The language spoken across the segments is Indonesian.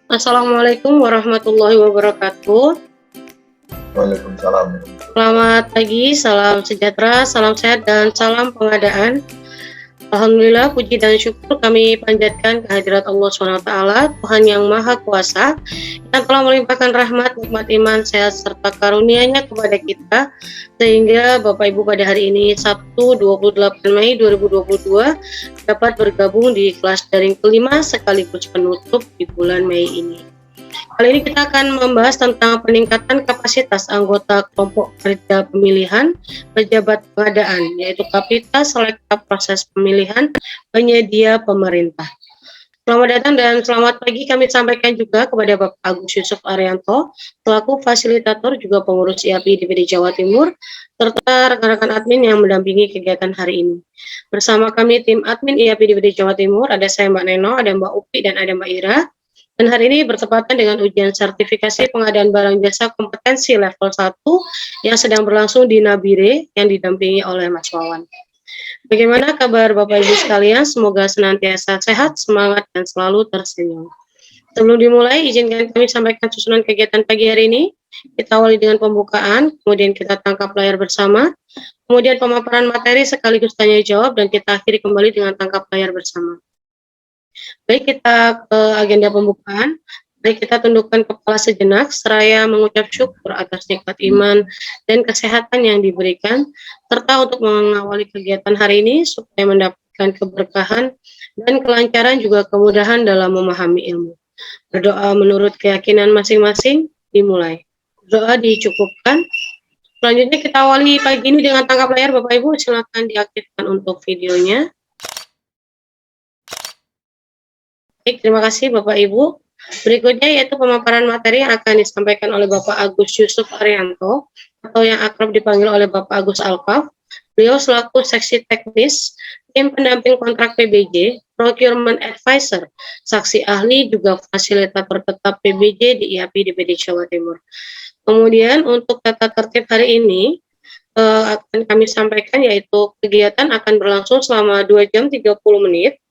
Assalamualaikum warahmatullahi wabarakatuh. Waalaikumsalam. Selamat pagi, salam sejahtera, salam sehat, dan salam pengadaan. Alhamdulillah, puji dan syukur kami panjatkan kehadirat Allah SWT, Tuhan yang Maha Kuasa, yang telah melimpahkan rahmat, nikmat iman, sehat, serta karunia-Nya kepada kita, sehingga Bapak Ibu pada hari ini, Sabtu 28 Mei 2022, dapat bergabung di kelas daring kelima sekaligus penutup di bulan Mei ini. Kali ini kita akan membahas tentang peningkatan kapasitas anggota kelompok kerja pemilihan pejabat pengadaan, yaitu Kapita Selekta Proses Pemilihan Penyedia Pemerintah. Selamat datang dan selamat pagi kami sampaikan juga kepada Bapak Agus Yusuf Arianto, selaku fasilitator juga pengurus IAPI DPD Jawa Timur, serta rekan-rekan admin yang mendampingi kegiatan hari ini. Bersama kami tim admin IAPI DPD Jawa Timur, ada saya Mbak Neno, ada Mbak Upi, dan ada Mbak Ira. Dan hari ini bertepatan dengan ujian sertifikasi pengadaan barang jasa kompetensi level 1 yang sedang berlangsung di Nabire yang didampingi oleh Mas Wawan. Bagaimana kabar Bapak Ibu sekalian? Semoga senantiasa sehat, semangat, dan selalu tersenyum. Sebelum dimulai, izinkan kami sampaikan susunan kegiatan pagi hari ini. Kita awali dengan pembukaan, kemudian kita tangkap layar bersama, kemudian pemaparan materi sekaligus tanya jawab, dan kita akhiri kembali dengan tangkap layar bersama. Baik, kita ke agenda pembukaan. Baik, kita tundukkan kepala sejenak, seraya mengucap syukur atas nikmat iman dan kesehatan yang diberikan, serta untuk mengawali kegiatan hari ini supaya mendapatkan keberkahan dan kelancaran juga kemudahan dalam memahami ilmu. Berdoa menurut keyakinan masing-masing, dimulai. Doa dicukupkan. Selanjutnya kita awali pagi ini dengan tangkap layar, Bapak Ibu, silakan diaktifkan untuk videonya. Baik, terima kasih Bapak Ibu. Berikutnya yaitu pemaparan materi yang akan disampaikan oleh Bapak Agus Yusuf Arianto atau yang akrab dipanggil oleh Bapak Agus Alkaf. Beliau selaku seksi teknis tim pendamping kontrak PBJ, procurement advisor, saksi ahli juga fasilitator tetap PBJ di IAPI DPD Jawa Timur. Kemudian untuk tata tertib hari ini akan kami sampaikan yaitu kegiatan akan berlangsung selama 2 jam 30 menit.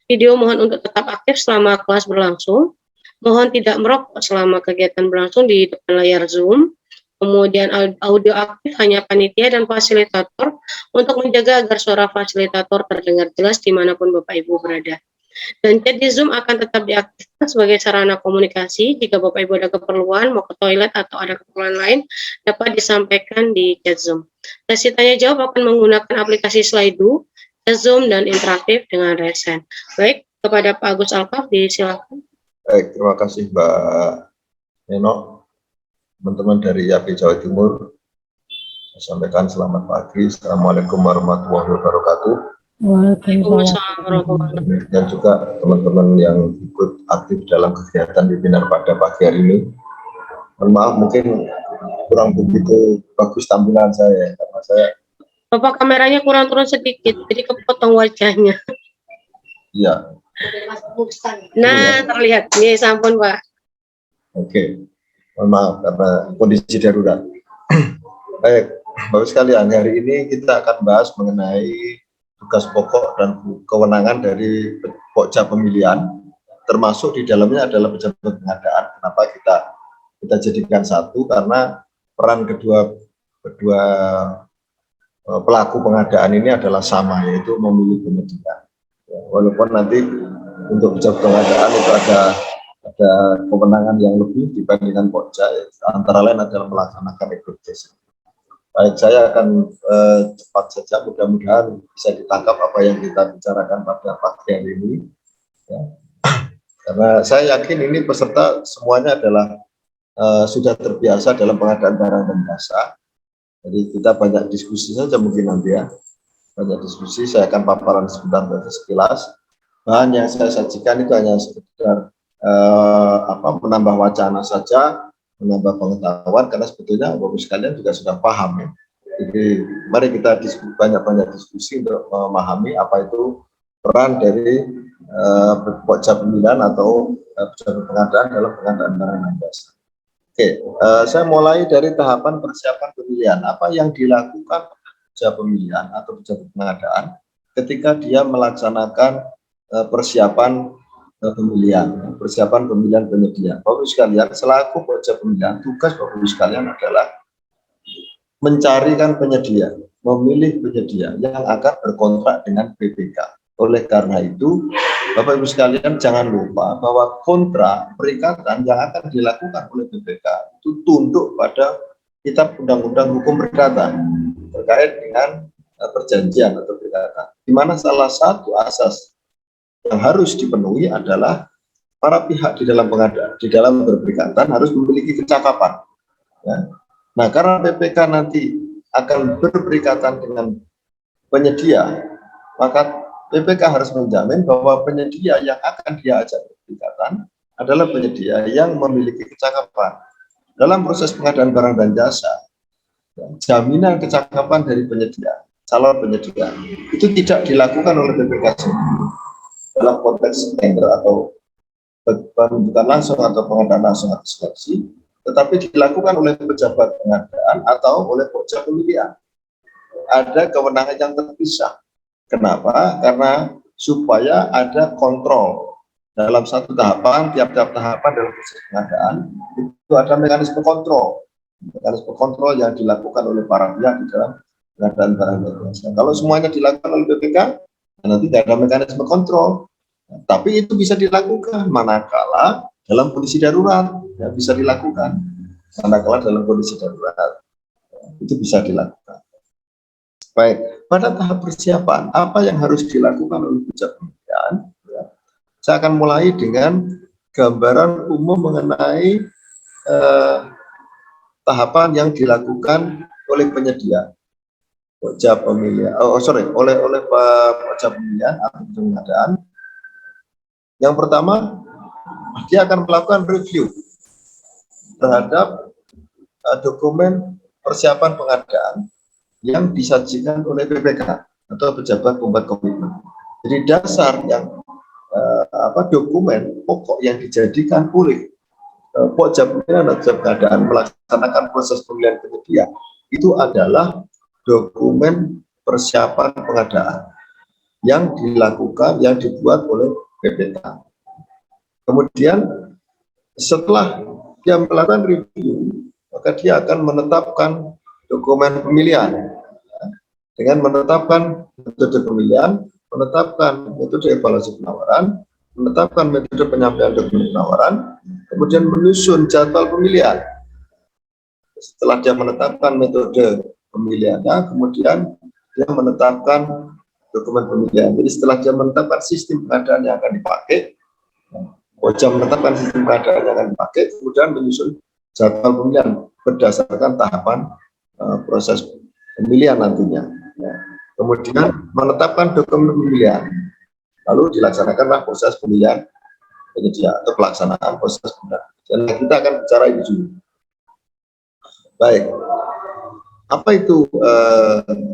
Video mohon untuk tetap aktif selama kelas berlangsung. Mohon tidak merokok selama kegiatan berlangsung di depan layar Zoom. Kemudian audio aktif hanya panitia dan fasilitator untuk menjaga agar suara fasilitator terdengar jelas dimanapun Bapak Ibu berada. Dan chat di Zoom akan tetap diaktifkan sebagai sarana komunikasi. Jika Bapak Ibu ada keperluan, mau ke toilet atau ada keperluan lain, dapat disampaikan di chat Zoom. Sesi tanya jawab akan menggunakan aplikasi Slido, chat Zoom, dan interaktif dengan resen. Baik, kepada Pak Agus Alkaf, disilakan. Baik, terima kasih Mbak Neno. Teman-teman dari IAPI Jawa Timur, saya sampaikan selamat pagi. Assalamualaikum warahmatullahi wabarakatuh. Waalaikumsalam warahmatullahi wabarakatuh. Dan juga teman-teman yang ikut aktif dalam kegiatan webinar pada pagi hari ini. Mohon maaf, mungkin kurang begitu bagus tampilan saya, karena saya Bapak kameranya kurang turun sedikit, jadi kepotong wajahnya. iya. Nah, terlihat. Ini sampun, Pak. Oke. Mohon maaf karena kondisi darurat. Baik, Bapak sekalian, hari ini kita akan bahas mengenai tugas pokok dan kewenangan dari Pokja Pemilihan, termasuk di dalamnya adalah pejabat pengadaan. Kenapa kita jadikan satu? Karena peran kedua pelaku pengadaan ini adalah sama, yaitu memilih penyedia. Ya, walaupun nanti untuk pejabat pengadaan itu ada kewenangan yang lebih dibandingkan Pokja, antara lain adalah melaksanakan rekrutasi. Baik, saya akan cepat saja, mudah-mudahan bisa ditangkap apa yang kita bicarakan pada pagi hari ini. Ya. Karena saya yakin ini peserta semuanya adalah sudah terbiasa dalam pengadaan barang dan jasa. Jadi kita banyak diskusi saja mungkin nanti ya. Banyak diskusi, saya akan paparan sebentar dari sekilas. Bahan yang saya sajikan itu hanya sekedar menambah wacana saja, menambah pengetahuan, karena sebetulnya Bapak sekalian juga sudah paham ya. Jadi mari kita banyak-banyak diskusi untuk memahami apa itu peran dari Pokja Pemilihan atau pejabat pengadaan dalam pengadaan barang dan jasa. Oke, saya mulai dari tahapan persiapan pemilihan. Apa yang dilakukan Pokja Pemilihan atau pejabat pengadaan ketika dia melaksanakan persiapan pemilihan, persiapan pemilihan penyedia. Bapak Ibu sekalian, selaku pokja pemilihan, tugas Bapak Ibu sekalian adalah mencarikan penyedia, memilih penyedia yang akan berkontrak dengan BPK. Oleh karena itu, Bapak Ibu sekalian jangan lupa bahwa kontrak perikatan yang akan dilakukan oleh BPK itu tunduk pada Kitab Undang-Undang Hukum Perdata terkait dengan perjanjian atau perikatan. Di mana salah satu asas yang harus dipenuhi adalah para pihak di dalam pengadaan, di dalam berperikatan harus memiliki kecakapan. Ya. Nah, karena BPK nanti akan berperikatan dengan penyedia, maka BPK harus menjamin bahwa penyedia yang akan dia ajak berperikatan adalah penyedia yang memiliki kecakapan. Dalam proses pengadaan barang dan jasa, jaminan kecakapan dari penyedia, calon penyedia, itu tidak dilakukan oleh BPK sendiri dalam konteks tender atau penunjukan langsung atau pengadaan langsung atau seleksi, tetapi dilakukan oleh pejabat pengadaan atau oleh pokja pemilihan. Ada kewenangan yang terpisah. Kenapa? Karena supaya ada kontrol dalam satu tahapan, tiap-tiap tahapan dalam proses pengadaan itu ada mekanisme kontrol yang dilakukan oleh para pihak di dalam pengadaan barang dan jasa. Kalau semuanya dilakukan oleh BPK, nanti tidak ada mekanisme kontrol. Tapi itu bisa dilakukan manakala dalam kondisi darurat, ya, bisa dilakukan manakala dalam kondisi darurat, itu bisa dilakukan. Baik, pada tahap persiapan apa yang harus dilakukan oleh pokja pemilihan, ya, saya akan mulai dengan gambaran umum mengenai tahapan yang dilakukan oleh penyedia pokja pemilihan, oleh pokja pemilihan atau pengadaan. Yang pertama, dia akan melakukan review terhadap dokumen persiapan pengadaan yang disajikan oleh BPK atau pejabat pembuat komitmen. Jadi dasar yang dokumen pokok yang dijadikan oleh pokja pemilihan atau pengadaan melaksanakan proses pemilihan penyedia itu adalah dokumen persiapan pengadaan yang dilakukan, yang dibuat oleh BPK. Kemudian setelah dia melakukan review, maka dia akan menetapkan dokumen pemilihan dengan menetapkan metode pemilihan, menetapkan metode evaluasi penawaran, menetapkan metode penyampaian dokumen penawaran, kemudian menyusun jadwal pemilihan. Setelah dia menetapkan metode pemilihannya, kemudian dia menetapkan dokumen pemilihan. Jadi setelah dia menetapkan sistem pengadaan yang akan dipakai, pokja menetapkan sistem pengadaan yang akan dipakai, kemudian menyusun jadwal pemilihan berdasarkan tahapan proses pemilihan nantinya. Ya. Kemudian menetapkan dokumen pemilihan, lalu dilaksanakanlah proses pemilihan penyedia atau pelaksanaan proses pemilihan. Dan kita akan bicara ini dulu. Baik, apa itu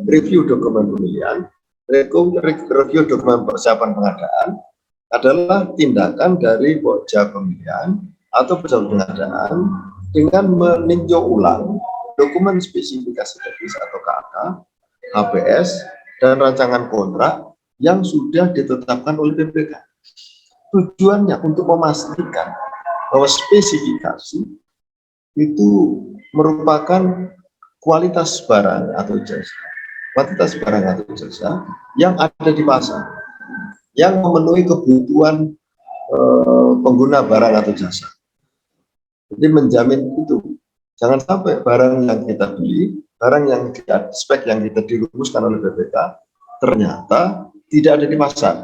review dokumen pemilihan? Review dokumen persiapan pengadaan adalah tindakan dari pokja pemilihan atau pejabat pengadaan dengan meninjau ulang dokumen spesifikasi teknis atau KAK, HPS, dan rancangan kontrak yang sudah ditetapkan oleh BPK. Tujuannya untuk memastikan bahwa spesifikasi itu merupakan kualitas barang atau jasa yang ada di pasar, yang memenuhi kebutuhan pengguna barang atau jasa. Jadi menjamin itu, jangan sampai barang yang kita beli, barang yang spek yang kita dirumuskan oleh BPK ternyata tidak ada di pasar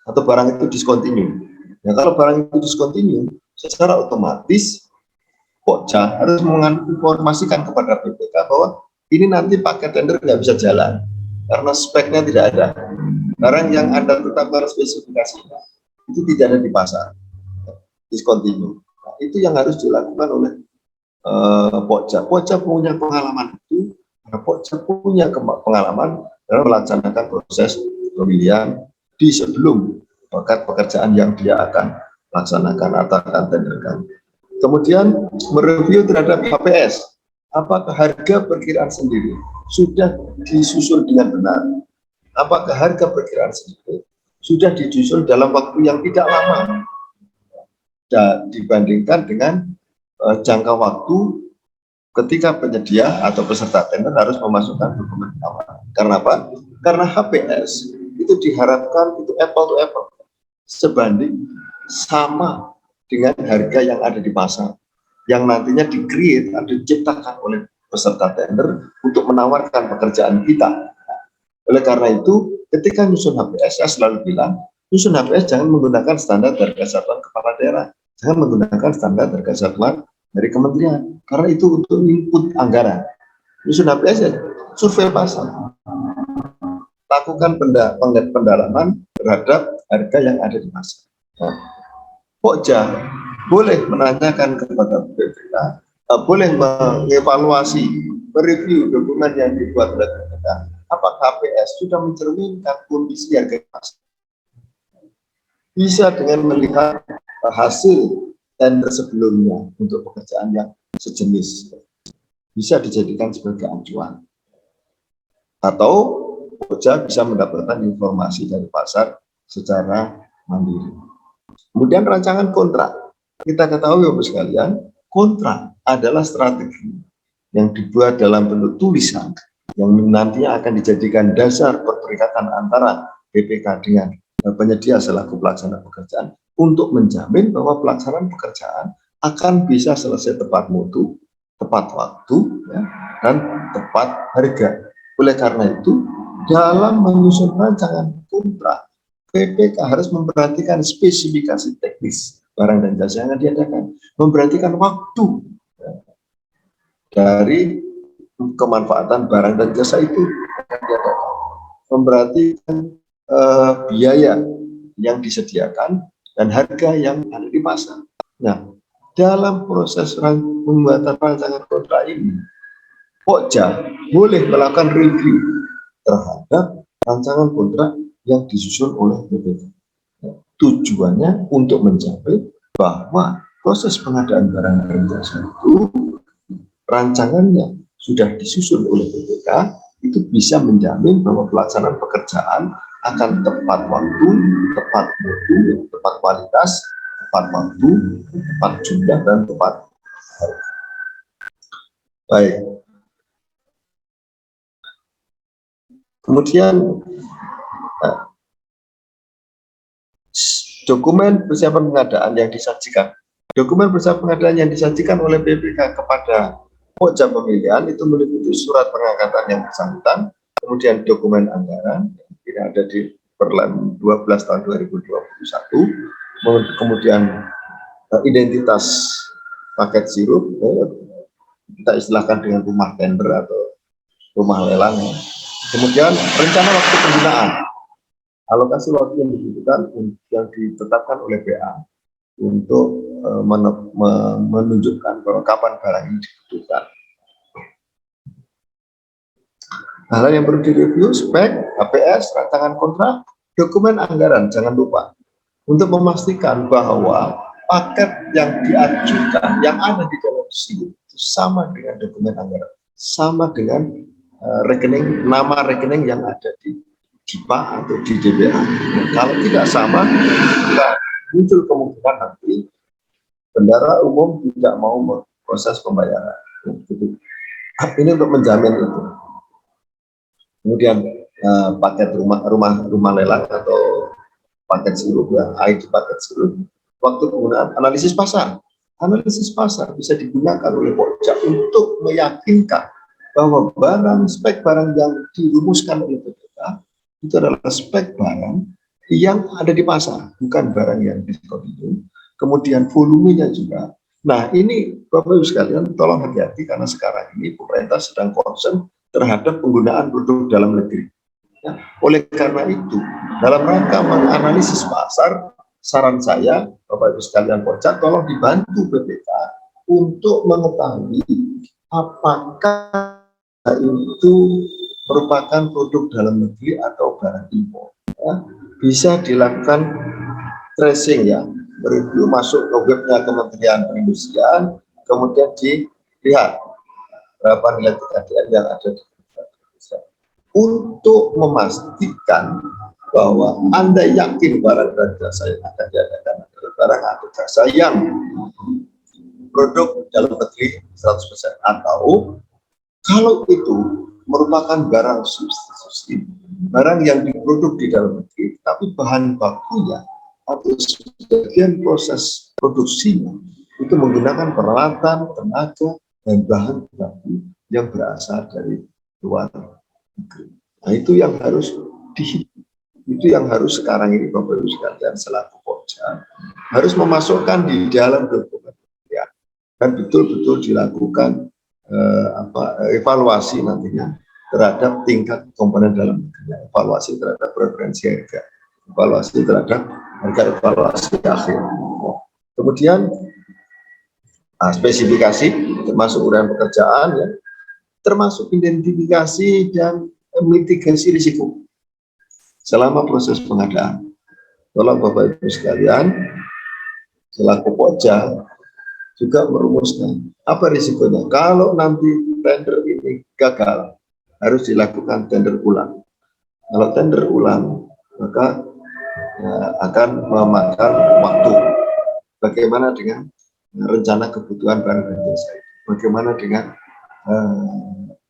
atau barang itu discontinue. Ya, kalau barang itu discontinue, secara otomatis pokja harus menginformasikan kepada BPK bahwa ini nanti paket tender nggak bisa jalan karena speknya tidak ada. Barang yang Anda tetapkan spesifikasinya itu tidak ada di pasar, discontinue. Nah, itu yang harus dilakukan oleh pokja. Pokja punya pengalaman itu, pokja punya pengalaman dalam melaksanakan proses pemilihan di sebelum pekerjaan yang dia akan laksanakan atau akan tenderkan. Kemudian mereview terhadap HPS, apakah harga perkiraan sendiri sudah disusun dengan benar, apakah harga perkiraan sendiri sudah disusun dalam waktu yang tidak lama, dibandingkan dengan jangka waktu ketika penyedia atau peserta tender harus memasukkan dokumen penawaran. Karena apa? Karena HPS itu diharapkan itu apple to apple, sebanding sama dengan harga yang ada di pasar, yang nantinya di-create atau diciptakan oleh peserta tender untuk menawarkan pekerjaan kita. Oleh karena itu, ketika nyusun HPS, saya selalu bilang, nyusun HPS jangan menggunakan standar harga satuan kepala daerah, jangan menggunakan standar harga satuan dari kementerian, karena itu untuk input anggaran. Nyusun HPS ya, survei pasar, lakukan pendalaman terhadap harga yang ada di pasar. Nah, Pokja boleh menanyakan kepada BPK, boleh mengevaluasi, mereview dokumen yang dibuat oleh BPK, apakah HPS sudah mencerminkan kondisi harga pasar. Bisa dengan melihat hasil tender sebelumnya untuk pekerjaan yang sejenis, bisa dijadikan sebagai acuan. Atau Pokja bisa mendapatkan informasi dari pasar secara mandiri. Kemudian rancangan kontrak. Kita ketahui Bapak sekalian, kontrak adalah strategi yang dibuat dalam bentuk tulisan yang nantinya akan dijadikan dasar perserikatan antara BPK dengan penyedia selaku pelaksana pekerjaan untuk menjamin bahwa pelaksanaan pekerjaan akan bisa selesai tepat mutu, tepat waktu, ya, dan tepat harga. Oleh karena itu, dalam menyusun rancangan kontrak, BPK harus memperhatikan spesifikasi teknis barang dan jasa yang diadakan, memperhatikan waktu ya, dari kemanfaatan barang dan jasa itu yang diadakan, memperhatikan biaya yang disediakan dan harga yang ada di pasar. Nah, dalam proses pembuatan rancangan kontrak ini, Pokja boleh melakukan review terhadap rancangan kontrak yang disusun oleh BPK. Tujuannya untuk mencapai bahwa proses pengadaan barang dan jasa itu rancangannya sudah disusun oleh BPK, itu bisa menjamin bahwa pelaksanaan pekerjaan akan tepat waktu, tepat mutu, tepat kualitas, tepat waktu, tepat jumlah, dan tepat harga. Baik. Kemudian dokumen persiapan pengadaan yang disajikan. Dokumen persiapan pengadaan yang disajikan oleh BPK kepada Pokja pemilihan itu meliputi surat pengangkatan yang bersangkutan, kemudian dokumen anggaran yang ada di Perlem 12 tahun 2021, kemudian identitas paket sirup, kita istilahkan dengan rumah tender atau rumah lelang. Kemudian rencana waktu penggunaan, alokasi waktu yang dibutuhkan yang ditetapkan oleh BA untuk menunjukkan bahwa kapan barang ini dibutuhkan. Hal yang perlu direview, spek, HPS, rancangan kontrak, dokumen anggaran, jangan lupa untuk memastikan bahwa paket yang diajukan yang ada di dalam sirup itu sama dengan dokumen anggaran, sama dengan rekening, nama rekening yang ada di DIPA atau di DBA. Kalau tidak sama, maka muncul kemungkinan nanti bendara umum tidak mau proses pembayaran. Ini untuk menjamin itu. Kemudian paket rumah lelang atau paket sirup, ya, ID paket sirup. Waktu penggunaan analisis pasar. Analisis pasar bisa digunakan oleh Pokja untuk meyakinkan bahwa spek barang yang dirumuskan oleh BPK itu adalah spek barang yang ada di pasar, bukan barang yang discontinue. Kemudian volumenya juga. Nah, ini Bapak Ibu sekalian, tolong hati-hati karena sekarang ini pemerintah sedang concern terhadap penggunaan produk dalam negeri. Ya, oleh karena itu, dalam rangka menganalisis pasar, saran saya, Bapak Ibu sekalian Pokja, tolong dibantu BPK untuk mengetahui apakah itu merupakan produk dalam negeri atau barang impor. Ya, bisa dilakukan tracing, ya, mereview masuk ke webnya Kementerian Perindustrian, kemudian dilihat berapa nilai TKDN yang ada di Indonesia untuk memastikan bahwa Anda yakin barang dan jasa yang akan diadakan adalah barang atau jasa yang produk dalam negeri 100%, atau kalau itu merupakan barang substitusi, barang yang diproduk di dalam negeri tapi bahan bakunya atau sebagian proses produksinya itu menggunakan peralatan, tenaga, dan bahan baku yang berasal dari luar negeri. Nah, itu yang harus dihitung. Itu yang harus sekarang ini Bapak Ibu sekalian selaku Pokja harus memasukkan di dalam dokumen ya, dan betul-betul dilakukan evaluasi nantinya terhadap tingkat komponen dalam negeri, evaluasi terhadap preferensi harga, evaluasi terhadap harga evaluasi akhir. Kemudian spesifikasi termasuk uraian pekerjaan ya, termasuk identifikasi dan mitigasi risiko selama proses pengadaan. Tolong Bapak Ibu sekalian selaku Pokja juga merumuskan apa risikonya kalau nanti tender ini gagal, harus dilakukan tender ulang. Kalau tender ulang maka akan memakan waktu. Bagaimana dengan rencana kebutuhan barang dan jasa? Bagaimana dengan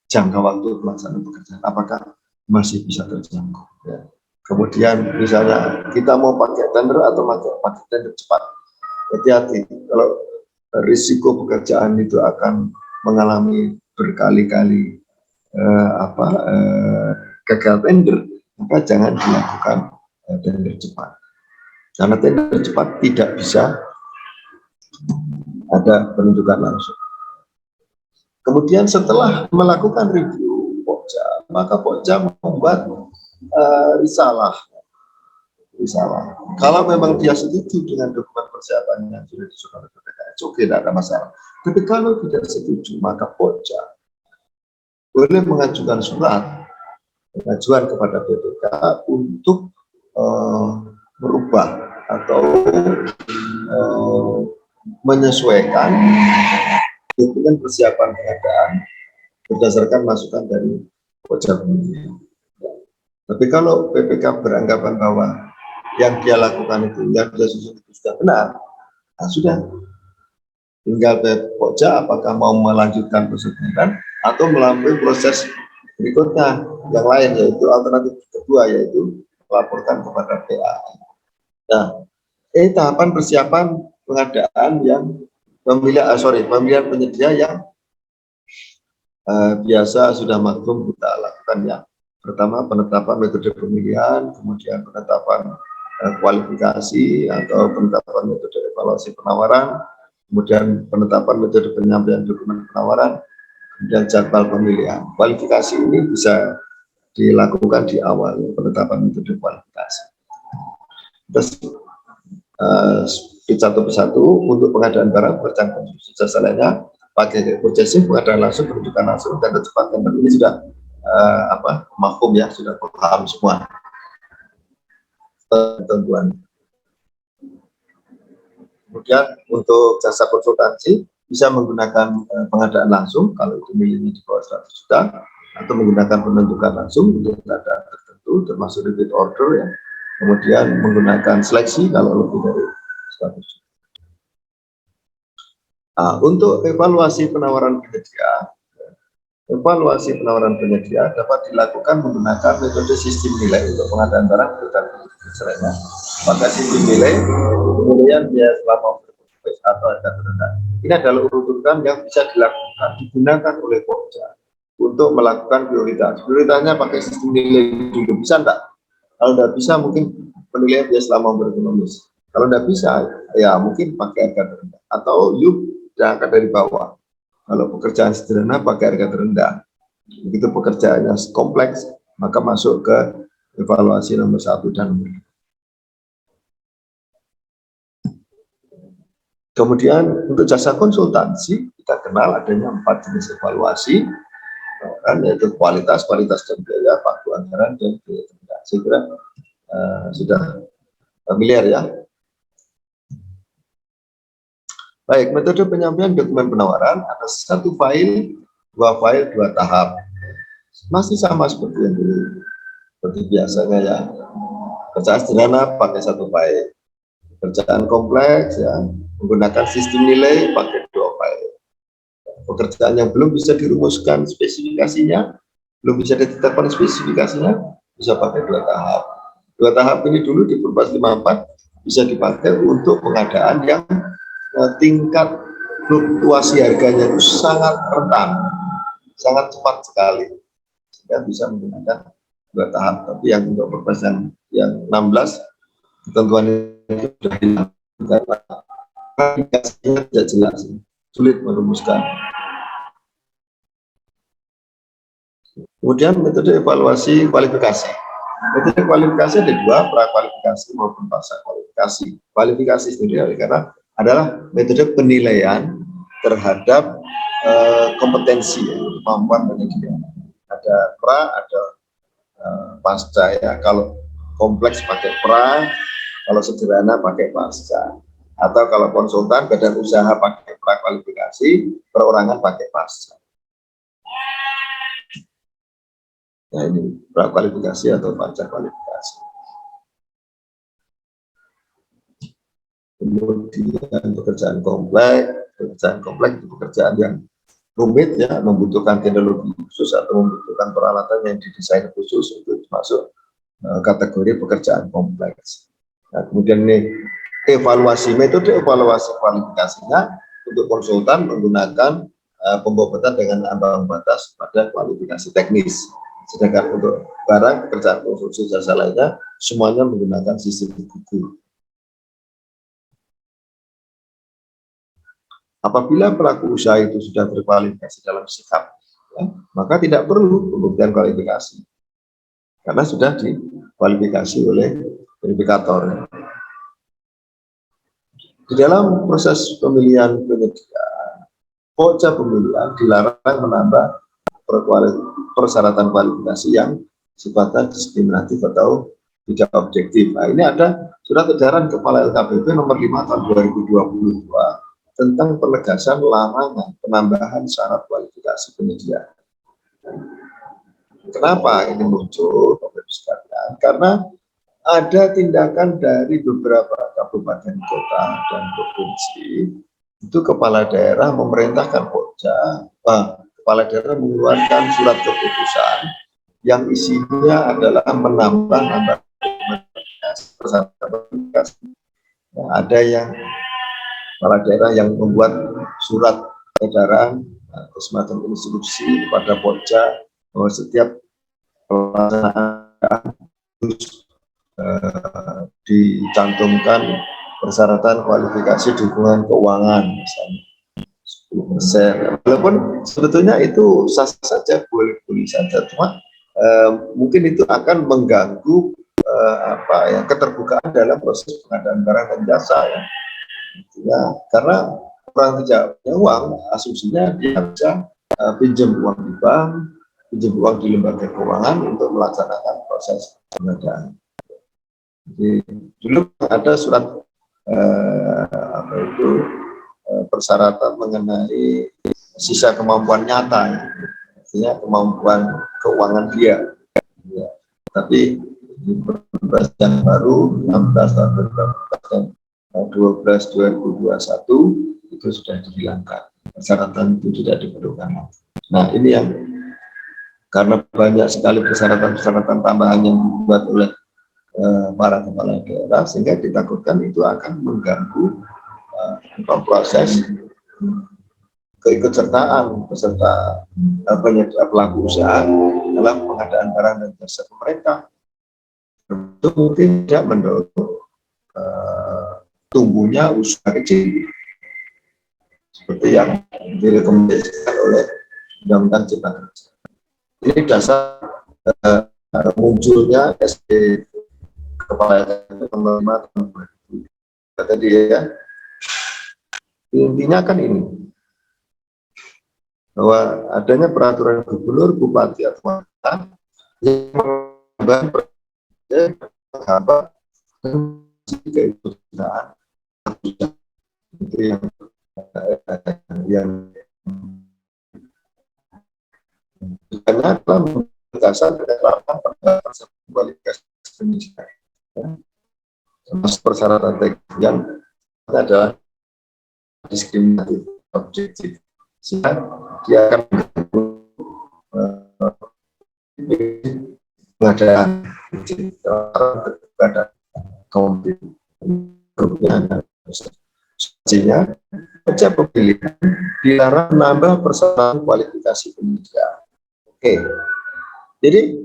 jangka waktu pelaksanaan pekerjaan? Apakah masih bisa terjangkau? Ya. Kemudian misalnya kita mau pakai tender atau pakai tender cepat, hati-hati kalau risiko pekerjaan itu akan mengalami berkali-kali gagal tender, maka jangan dilakukan tender cepat, karena tender cepat tidak bisa ada penunjukan langsung. Kemudian setelah melakukan review Pokja, maka Pokja membuat risalah. Kalau memang dia setuju dengan dokumen persiapan yang sudah disusun oleh BPKS, oke, tidak ada masalah. Tapi kalau tidak setuju, maka Pokja boleh mengajukan surat pengajuan kepada BPK untuk merubah atau menyesuaikan dokumen persiapan pengadaan berdasarkan masukan dari Pokja. Tapi kalau BPK beranggapan bahwa yang dia lakukan itu, yang dia susun itu sudah benar, nah sudah, tinggal Pokja apakah mau melanjutkan proses pengadaan atau melalui proses berikutnya yang lain, yaitu alternatif kedua, yaitu melaporkan kepada PA. Nah, tahapan persiapan pengadaan yang pemilihan penyedia yang biasa sudah maklum kita lakukan ya. Pertama, penetapan metode pemilihan, kemudian penetapan kualifikasi atau penetapan metode evaluasi penawaran, kemudian penetapan metode penyampaian dokumen penawaran, kemudian jadwal pemilihan. Kualifikasi ini bisa dilakukan di awal, penetapan metode kualifikasi. Terus satu persatu untuk pengadaan barang, pekerjaan konsumsi jasa lainnya, pakai purchasing, pengadaan langsung, penunjukan langsung, dan kecepatan ini sudah mafhum ya, sudah paham semua ketentuan. Kemudian untuk jasa konsultansi bisa menggunakan pengadaan langsung kalau itu nilainya di bawah 100 juta, atau menggunakan penunjukan langsung untuk keadaan tertentu termasuk repeat order ya. Kemudian menggunakan seleksi kalau lebih dari 100 juta. Nah, untuk evaluasi penawaran penyedia dapat dilakukan menggunakan metode sistem nilai untuk pengadaan barang dan jasa. Maka sistem nilai kemudian dia selama atau harga terendah. Ini adalah urutan yang bisa dilakukan, digunakan oleh Pokja untuk melakukan prioritas. Prioritasnya pakai sistem nilai dulu, bisa enggak? Kalau tidak bisa mungkin penilaian dia selama berekonomis. Kalau tidak bisa ya mungkin pakai harga terendah atau berangkat dari bawah. Kalau pekerjaan sederhana pakai harga terendah. Begitu pekerjaannya kompleks maka masuk ke evaluasi nomor 1 dan nomor 2. Kemudian untuk jasa konsultansi kita kenal adanya 4 jenis evaluasi, yaitu kualitas dan biaya, waktu anggaran, dan biaya terendah. Saya kira sudah familiar ya. Baik, metode penyampaian dokumen penawaran ada 1 file, 2 file, 2 tahap. Masih sama seperti yang dulu, seperti biasanya ya. Kerjaan sederhana pakai 1 file. Pekerjaan kompleks ya, menggunakan sistem nilai pakai 2 file. Pekerjaan yang belum bisa dirumuskan spesifikasinya, belum bisa ditetapkan spesifikasinya, bisa pakai 2 tahap. 2 tahap ini dulu di Perpres 54 bisa dipakai untuk pengadaan yang tingkat fluktuasi harganya itu sangat rentan, sangat cepat sekali, sehingga bisa menggunakan 2 tahap. Tapi yang untuk Perpres yang 16 ketentuan itu sudah hilang karena aplikasinya tidak jelas, sulit merumuskan. Kemudian metode evaluasi kualifikasi. Metode kualifikasi ada 2, prakualifikasi maupun pasca kualifikasi. Kualifikasi sendiri karena adalah metode penilaian terhadap kompetensi, kemampuan penyedia. Ada pra, ada pasca ya. Kalau kompleks pakai pra, kalau sederhana pakai pasca. Atau kalau konsultan badan usaha pakai prakualifikasi, perorangan pakai pasca. Nah ini prakualifikasi atau pasca kualifikasi. Kemudian pekerjaan kompleks itu pekerjaan yang rumit ya, membutuhkan teknologi khusus atau membutuhkan peralatan yang didesain khusus untuk masuk kategori pekerjaan kompleks. Nah, kemudian ini metode evaluasi kualifikasinya untuk konsultan menggunakan pembobotan dengan ambang batas pada kualifikasi teknis. Sedangkan untuk barang pekerjaan konstruksi jasa lainnya semuanya menggunakan sistem gugur. Apabila pelaku usaha itu sudah berkualifikasi dalam sikap, ya, maka tidak perlu pembuktian kualifikasi karena sudah dikualifikasi oleh verifikator. Di dalam proses pemilihan penyedia, pokja pemilihan dilarang menambah persyaratan kualifikasi yang sifatnya diskriminatif atau tidak objektif. Nah, ini ada surat edaran Kepala LKPP nomor 5 tahun 2022 tentang penegasan larangan penambahan syarat kualifikasi penyedia. Kenapa ini muncul, Bapak Ibu sekalian? Karena ada tindakan dari beberapa kabupaten kota dan provinsi, itu kepala daerah memerintahkan pokja, kepala daerah mengeluarkan surat keputusan yang isinya adalah menambah persyaratan kualifikasi. Nah, ada yang kepala daerah yang membuat surat edaran atau semacam instruksi kepada pokja bahwa setiap pelaksanaan harus dicantumkan persyaratan kualifikasi dukungan keuangan misalnya 10%. Walaupun sebetulnya itu sah saja, boleh-boleh saja, cuma mungkin itu akan mengganggu keterbukaan dalam proses pengadaan barang dan jasa ya. Karena orang tidak punya uang, asumsinya dia bisa pinjam uang di bank, pinjam uang di lembaga keuangan untuk melaksanakan proses pengadaan. Jadi dulu ada surat persyaratan mengenai sisa kemampuan nyata, ya. Artinya kemampuan keuangan dia. Ya. Tapi di Perpres yang baru 16 tahun 12 2021 itu sudah dihilangkan. Persyaratan itu tidak diperlukan. Nah ini yang karena banyak sekali persyaratan tambahan yang dibuat oleh para kepala daerah, sehingga ditakutkan itu akan mengganggu proses keikutsertaan peserta pelaku usaha dalam pengadaan barang dan jasa pemerintah. Itu mungkin tidak mendorong tumbuhnya usaha kecil seperti yang direkomendasikan oleh Undang-Undang Cipta Kerja. Ini dasar munculnya SD Kepala nomor 5 tahun 2000 tadi ya. Intinya kan ini bahwa adanya peraturan gubernur, bupati atau wali yang menghambat keikutsertaan itu yang karena berdasar dengan kualifikasi pendidikan. persyaratan teknis yang adalah diskriminatif objektif, sehingga dia akan menghadap pada kompetensinya. Kerja pemilihan dilarang menambah persyaratan kualifikasi penyedia. Oke, jadi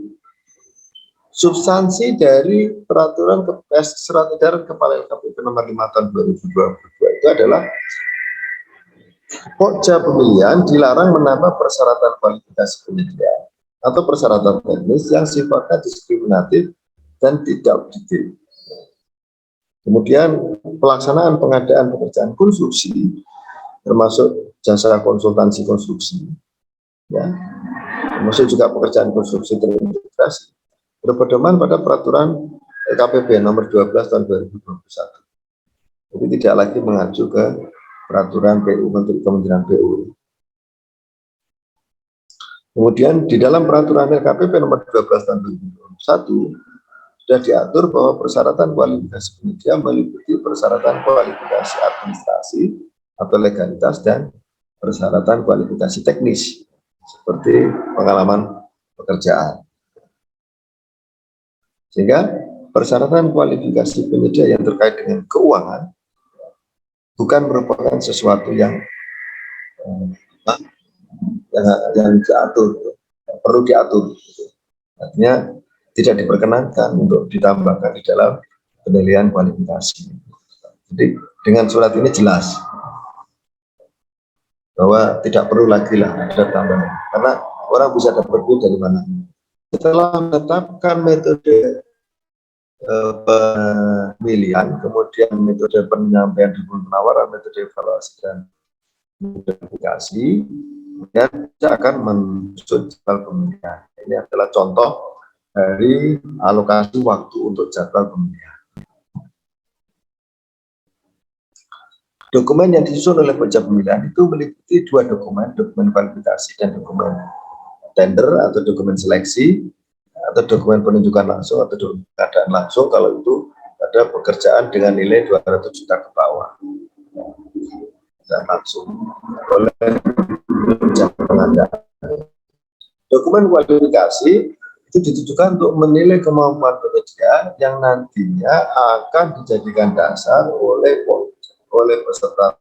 substansi dari peraturan surat edaran Kepala LKPP nomor 5 tahun 2022 itu adalah pokja pemilihan dilarang menambah persyaratan kualifikasi penyedia atau persyaratan teknis yang sifatnya diskriminatif dan tidak objektif. Kemudian pelaksanaan pengadaan pekerjaan konstruksi termasuk jasa konsultansi konstruksi, ya, termasuk juga pekerjaan konstruksi terintegrasi, berpedoman pada peraturan LKPP nomor 12 tahun 2021. Jadi tidak lagi mengacu ke peraturan PU Menteri Kementerian PU. Kemudian di dalam peraturan LKPP nomor 12 tahun 2021 sudah diatur bahwa persyaratan kualifikasi penyedia meliputi persyaratan kualifikasi administrasi atau legalitas dan persyaratan kualifikasi teknis seperti pengalaman pekerjaan. Sehingga persyaratan kualifikasi penyedia yang terkait dengan keuangan bukan merupakan sesuatu yang diatur, perlu diatur. Artinya tidak diperkenankan untuk ditambahkan di dalam penilaian kualifikasi. Jadi dengan surat ini jelas bahwa tidak perlu lagi lah ada tambahan, karena orang bisa dapat duit dari mana. Setelah menetapkan metode pemilihan, kemudian metode penyampaian dukungan penawaran, metode evaluasi dan metode aplikasi, kemudian kita akan menyusun jadwal pemilihan. Ini adalah contoh dari alokasi waktu untuk jadwal pemilihan. Dokumen yang disusun oleh pokja pemilihan itu meliputi dua dokumen, dokumen kualifikasi dan dokumen tender atau dokumen seleksi, atau dokumen penunjukan langsung atau dokumen pengadaan langsung kalau itu ada pekerjaan dengan nilai 200 juta ke bawah. Dan langsung oleh pokja pengadaan. Dokumen kualifikasi itu ditujukan untuk menilai kemampuan penyedia yang nantinya akan dijadikan dasar oleh peserta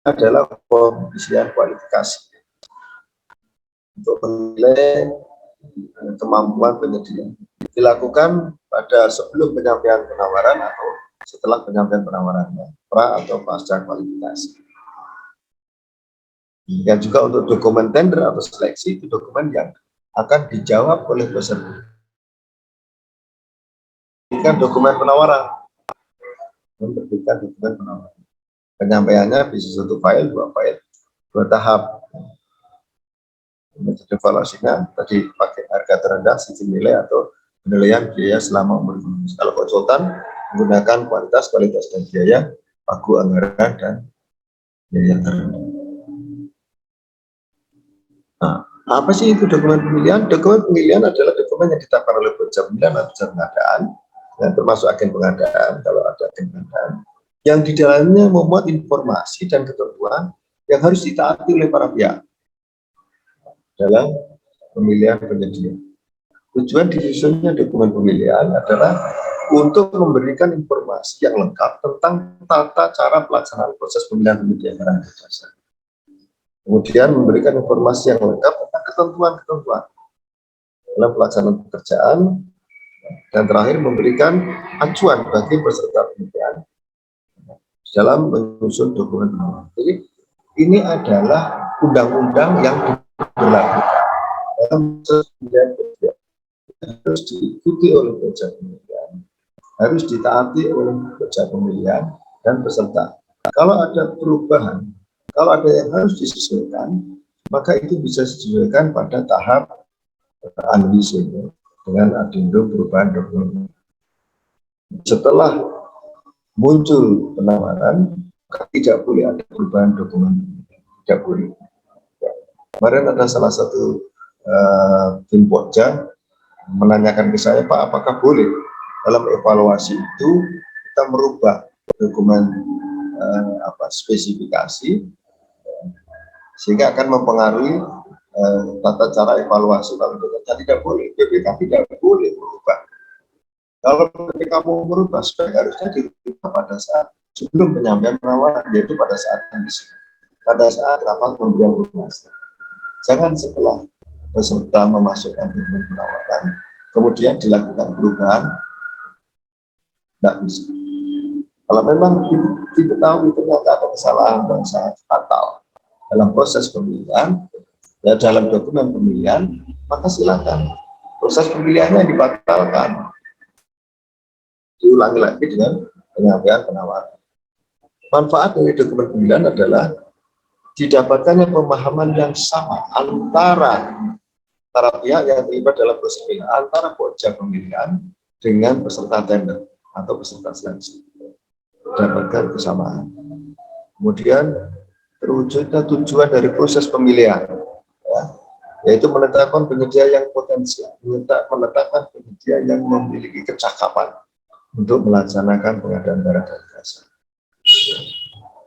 adalah pemilihan kualifikasi untuk menilai kemampuan penyedia. Dilakukan pada sebelum penyampaian penawaran atau setelah penyampaian penawarannya, pra atau pasca kualifikasi. Dan juga untuk dokumen tender atau seleksi itu dokumen yang akan dijawab oleh peserta. Menerbitkan dokumen penawaran. Menerbitkan dokumen penawaran. Penyampaiannya bisa satu file, dua tahap. Metode evaluasinya tadi pakai harga terendah, sisi nilai atau penilaian biaya selama umur. Kalau konsultan menggunakan kualitas dan biaya, pagu anggaran dan biaya terendah. Nah, apa sih itu dokumen pemilihan? Dokumen pemilihan adalah dokumen yang ditetapkan oleh pokja pemilihan atau pokja pengadaan, yang termasuk agen pengadaan kalau ada agen pengadaan, yang di dalamnya memuat informasi dan ketentuan yang harus ditaati oleh para pihak dalam pemilihan penyedia. Tujuan disusunnya dokumen pemilihan adalah untuk memberikan informasi yang lengkap tentang tata cara pelaksanaan proses pemilihan penyedia barang dan jasa. Kemudian memberikan informasi yang lengkap tentang ketentuan-ketentuan dalam pelaksanaan pekerjaan, dan terakhir memberikan acuan bagi peserta pemilihan dalam menyusun dokumen penawaran. Jadi ini adalah undang-undang yang diberlakukan dalam proses pemilihan penyedia, harus diikuti oleh pokja pemilihan, harus ditaati oleh pokja pemilihan dan peserta. Kalau ada perubahan, kalau ada yang harus disesuaikan, maka itu bisa disesuaikan pada tahap analisis dengan adendum perubahan dokumen. Setelah muncul penawaran, tidak boleh ada perubahan dokumen, tidak boleh. Kemarin ada salah satu tim pokja menanyakan ke saya, Pak, apakah boleh dalam evaluasi itu kita kita merubah dokumen spesifikasi, sehingga akan mempengaruhi tata cara evaluasi. Kalau kita tidak boleh, BPK tidak boleh merubah. Kalau BPK mau merubah, sebaiknya harusnya dirubah pada saat sebelum penyampaian penawaran, yaitu pada saat rapat pemberian informasi. Jangan setelah peserta memasukkan dokumen penawaran, kemudian dilakukan perubahan, tidak bisa. Kalau memang diketahui ternyata ada kesalahan yang sangat fatal dalam proses pemilihan, ya dalam dokumen pemilihan, maka silakan proses pemilihannya dibatalkan, diulangi lagi dengan penyampaian penawaran. Manfaat dari dokumen pemilihan adalah didapatkannya pemahaman yang sama antara pihak yang terlibat dalam proses pemilihan, antara pokja pemilihan dengan peserta tender atau peserta seleksi. Dapatkan kesamaan. Kemudian terwujudnya tujuan dari proses pemilihan, ya, yaitu menetapkan penyedia yang potensial, menetapkan penyedia yang memiliki kecakapan untuk melaksanakan pengadaan barang dan jasa.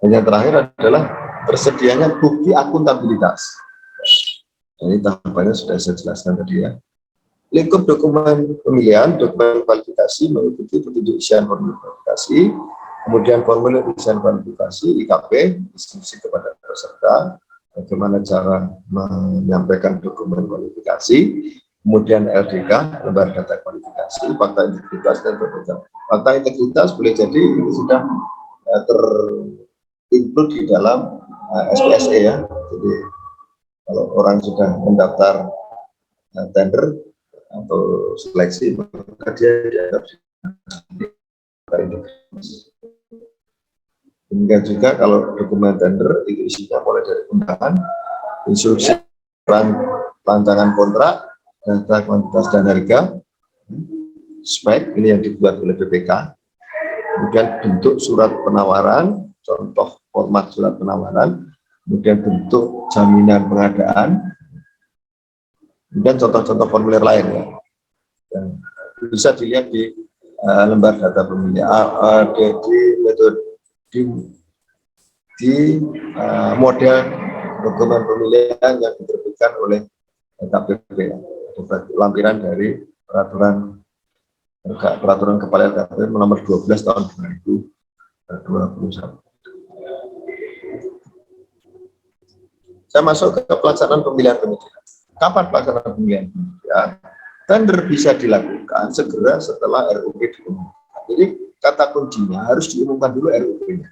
Dan yang terakhir adalah tersedianya bukti akuntabilitas. Ini tahapannya sudah saya jelaskan tadi ya. Lingkup dokumen pemilihan, dokumen kualifikasi mengikuti petunjuk isian formulir kualifikasi, kemudian formulir isian kualifikasi, IKP, instruksi kepada peserta, bagaimana cara menyampaikan dokumen kualifikasi, kemudian LDK, lembar data kualifikasi, fakta integritas dan perbedaan. Fakta integritas boleh jadi ini sudah terinclude di dalam SPSE ya. Jadi kalau orang sudah mendaftar tender atau seleksi, maka dia dianggap demikian juga kalau dokumen tender itu isinya mulai dari undangan, instruksi rancangan kontrak, data kuantitas dan harga, spek ini yang dibuat oleh BPK, kemudian bentuk surat penawaran, contoh format surat penawaran, kemudian bentuk jaminan pengadaan, kemudian contoh-contoh formulir lain ya. Dan bisa dilihat di lembar data pemilihan, di model dokumen pemilihan yang diterbitkan oleh KPP, lampiran dari peraturan kepala LKP nomor 12 tahun 2021. Saya masuk ke pelaksanaan pemilihan pemilihan. Kapan pelaksanaan pemilihan pemilihan? Tender bisa dilakukan segera setelah RUP diumumkan. Jadi kata kuncinya harus diumumkan dulu RUP-nya.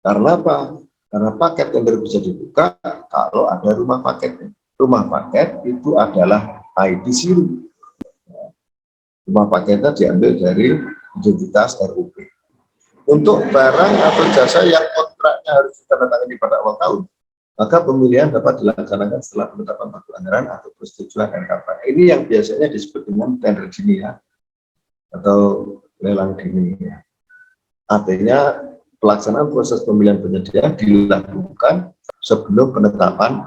Karena apa? Karena paket tender bisa dibuka kalau ada rumah paketnya. Rumah paket itu adalah ID SIRU. Rumah paketnya diambil dari identitas RUP. Untuk barang atau jasa yang kontraknya harus ditandatangani pada awal tahun, maka pemilihan dapat dilaksanakan setelah penetapan waktu anggaran atau persetujuan RKP. Ini yang biasanya disebut dengan tender dini ya, atau lelang dini ya. Artinya pelaksanaan proses pemilihan penyedia dilakukan sebelum penetapan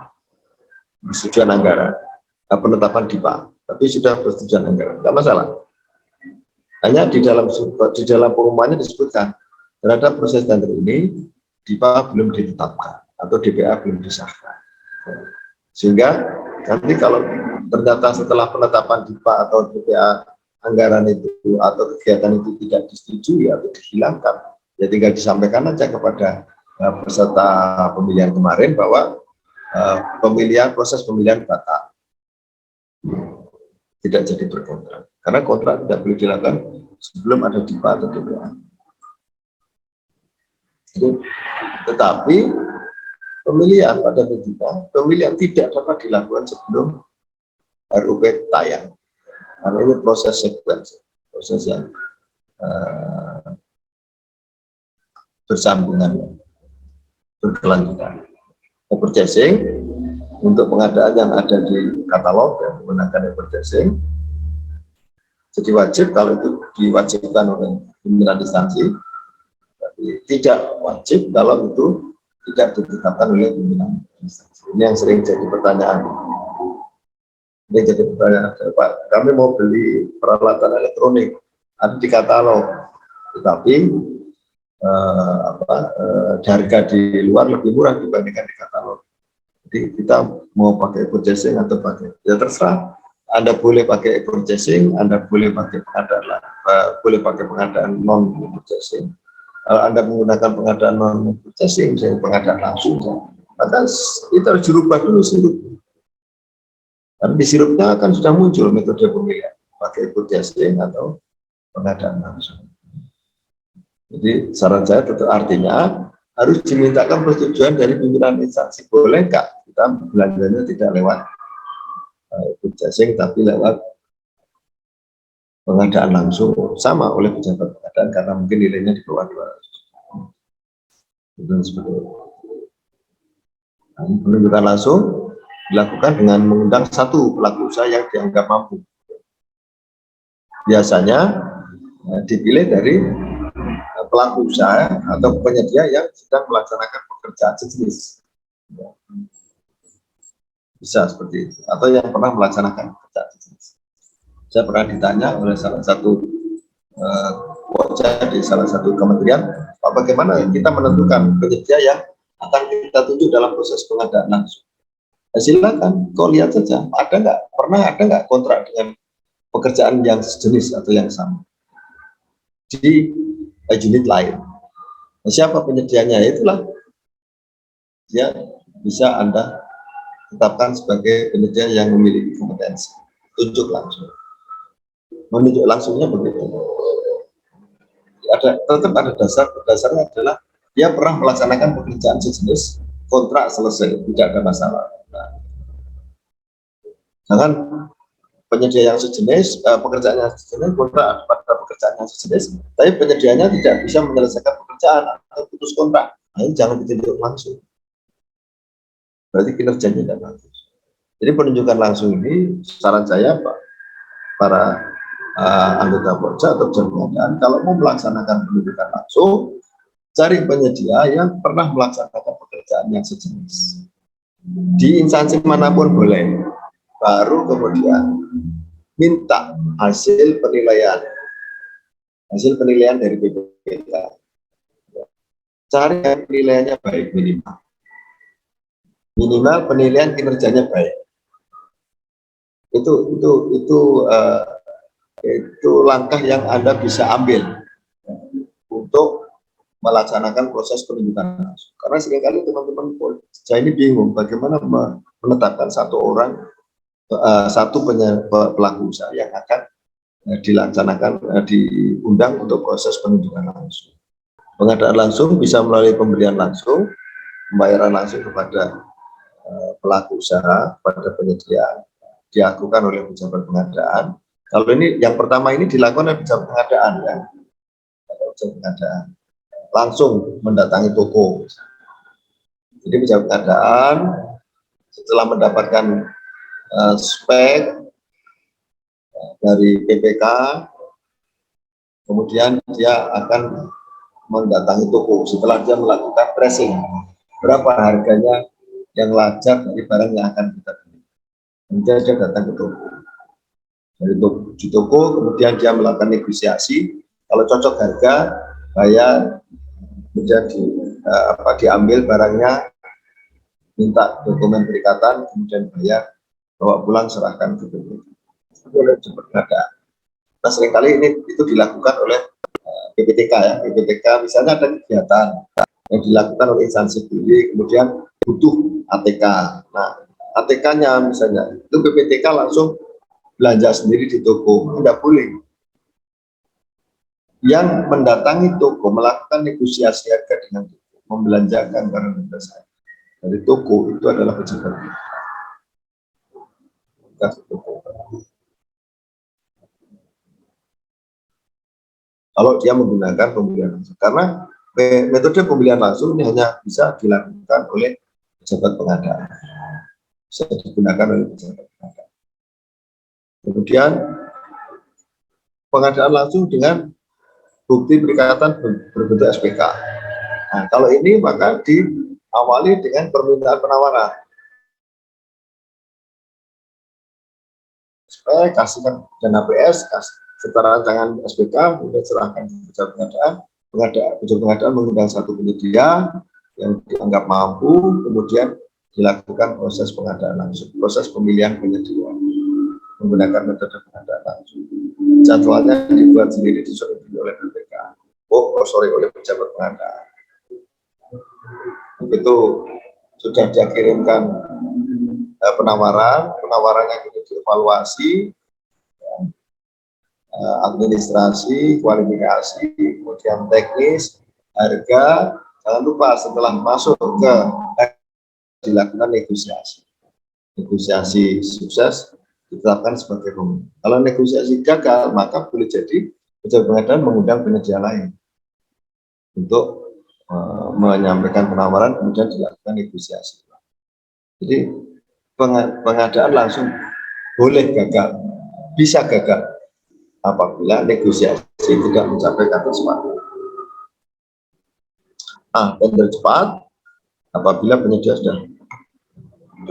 persetujuan anggaran, penetapan DIPA, tapi sudah persetujuan anggaran, tidak masalah. Hanya di dalam pengumumannya disebutkan terhadap proses tender ini DIPA belum ditetapkan atau DPA belum disahkan. Sehingga nanti kalau ternyata setelah penetapan DIPA atau DPA anggaran itu atau kegiatan itu tidak disetujui atau dihilangkan, ya tinggal disampaikan aja kepada peserta pemilihan kemarin bahwa proses pemilihan batal, tidak jadi berkontrak, karena kontrak tidak boleh dilakukan sebelum ada DIPA atau DPA. Tetapi pemilihan pada kita, pemilihan tidak dapat dilakukan sebelum RUP tayang, karena ini proses sekuensi, proses yang bersambungan, berkelanjutan. Purchasing untuk pengadaan yang ada di katalog yang menggunakan purchasing, jadi wajib kalau itu diwajibkan oleh pimpinan instansi, tapi tidak wajib kalau itu tidak ditetapkan oleh pimpinan instansi. Ini yang sering jadi pertanyaan. Ini jadi pertanyaan, Pak, kami mau beli peralatan elektronik, ada di katalog, tetapi harga di luar lebih murah dibandingkan di katalog. Jadi kita mau pakai purchasing atau pakai, ya terserah. Anda boleh pakai purchasing, Anda boleh pakai pengadaan non purchasing. Kalau Anda menggunakan pengadaan non purchasing, misalnya pengadaan langsung, maka kita harus dirubah dulu sirup. Karena di sirupnya akan sudah muncul metode pemilihan pakai purchasing atau pengadaan langsung. Jadi saran saya tetap artinya harus dimintakan persetujuan dari pimpinan instansi. Boleh nggak kita belanjanya tidak lewat purchasing tapi lewat pengadaan langsung sama oleh pejabat pengadaan karena mungkin nilainya di bawah 200. Itu seperti itu. Nah, penunjukan langsung dilakukan dengan mengundang satu pelaku usaha yang dianggap mampu. Biasanya dipilih dari pelaku usaha atau penyedia yang sedang melaksanakan pekerjaan sejenis. Bisa seperti itu. Atau yang pernah melaksanakan pekerjaan sejenis. Saya pernah ditanya oleh salah satu di salah satu kementerian, Pak, bagaimana kita menentukan penyedia yang akan kita tunjuk dalam proses pengadaan langsung. Nah, silakan, kau lihat saja, pernah ada nggak kontrak dengan pekerjaan yang sejenis atau yang sama di unit lain. Nah, siapa penyedianya? Itulah dia bisa Anda tetapkan sebagai penyedia yang memiliki kompetensi. Tunjuk langsung. Menunjuk langsungnya begitu. Tetap ada dasarnya adalah dia pernah melaksanakan pekerjaan sejenis, kontrak selesai, tidak ada masalah. Nah, jangan penyedia yang sejenis, pekerjaan yang sejenis, kontrak pada pekerjaan yang sejenis, tapi penyedianya tidak bisa menyelesaikan pekerjaan atau putus kontrak. Nah, ini jangan ditunjuk langsung. Berarti kinerjanya tidak bagus. Jadi penunjukan langsung ini, saran saya Pak, para anggota Pokja atau pengadaan, kalau mau melaksanakan penunjukan langsung, cari penyedia yang pernah melaksanakan pekerjaan yang sejenis. Di instansi manapun boleh. Baru kemudian minta hasil penilaian dari BPK. Cari yang penilaiannya baik minimal penilaian kinerjanya baik. Itu langkah yang Anda bisa ambil untuk melaksanakan proses penunjukan langsung. Karena seringkali teman-teman saya ini bingung bagaimana menetapkan satu pelaku usaha yang akan diundang untuk proses penunjukan langsung. Pengadaan langsung bisa melalui pemberian langsung, pembayaran langsung kepada pelaku usaha, pada penyedia, dilakukan oleh pejabat pengadaan. Kalau ini yang pertama ini dilakukan oleh pejabat pengadaan, ya. Pejabat pengadaan langsung mendatangi toko. Jadi pejabat pengadaan setelah mendapatkan spek dari PPK, kemudian dia akan mendatangi toko. Setelah dia melakukan tracing, berapa harganya yang wajar dari barang yang akan kita beli. Kemudian dia datang ke toko. Di toko, kemudian dia melakukan negosiasi. Kalau cocok harga, bayar, kemudian diambil barangnya, minta dokumen perikatan, kemudian bayar, bawa pulang, serahkan ke BPK. Oleh pengadaan. Nah, seringkali itu dilakukan oleh BPTK, ya. BPTK misalnya ada kegiatan yang dilakukan oleh instansi pilih, kemudian butuh ATK. Nah, ATK-nya misalnya itu BPTK langsung belanja sendiri di toko, tidak boleh. Yang mendatangi toko melakukan negosiasi harga dengan toko, membelanjakan barang jasa dari toko itu adalah pejabat. Kalau dia menggunakan pembelian langsung, karena metode pembelian langsung ini hanya bisa dilakukan oleh pejabat pengadaan, bisa digunakan oleh pejabat pengadaan. Kemudian pengadaan langsung dengan bukti perikatan berbentuk SPK. Nah, kalau ini maka diawali dengan permintaan penawaran. Supaya kasihkan dana PS, serta rancangan SPK, kemudian serahkan ke pejabat pengadaan. Pejabat pengadaan mengundang satu penyedia yang dianggap mampu, kemudian dilakukan proses pengadaan langsung, proses pemilihan penyedia menggunakan metode pengadaan langsung. Jadwalnya dibuat sendiri, disusun oleh BPK. Oleh pejabat pengadaan. Begitu sudah dikirimkan penawarannya itu dievaluasi, administrasi, kualifikasi, kemudian teknis, harga. Jangan lupa setelah masuk ke dilakukan negosiasi sukses ditetapkan sebagai pemenang. Kalau negosiasi gagal, maka boleh jadi pejabat pengadaan mengundang penyedia lain untuk menyampaikan penawaran, kemudian dilakukan negosiasi. Jadi pengadaan langsung boleh gagal, bisa gagal apabila negosiasi tidak mencapai kata sepakat. Tender cepat apabila penyedia sudah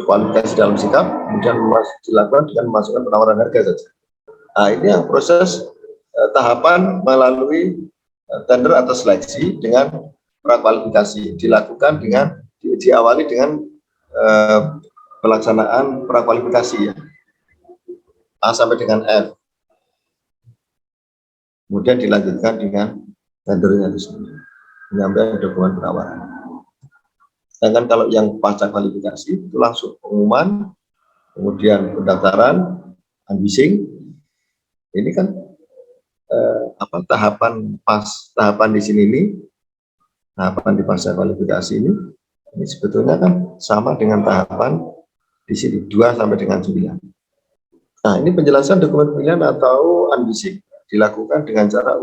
kualifikasi dalam sikap, kemudian dilakukan dengan memasukkan penawaran harga saja. Ini yang proses tahapan melalui tender atau seleksi dengan prakualifikasi dilakukan dengan diawali dengan pelaksanaan prakualifikasi ya, A sampai dengan F, kemudian dilanjutkan dengan tendernya itu sendiri, menyampaikan dokumen penawaran. Sedangkan kalau yang pasca kualifikasi itu langsung pengumuman, kemudian pendaftaran, unleashing. Ini kan tahapan di sini ini, tahapan di pasca kualifikasi ini sebetulnya kan sama dengan tahapan di sini 2 sampai dengan 9. Nah, ini penjelasan dokumen pemilihan atau unleashing dilakukan dengan cara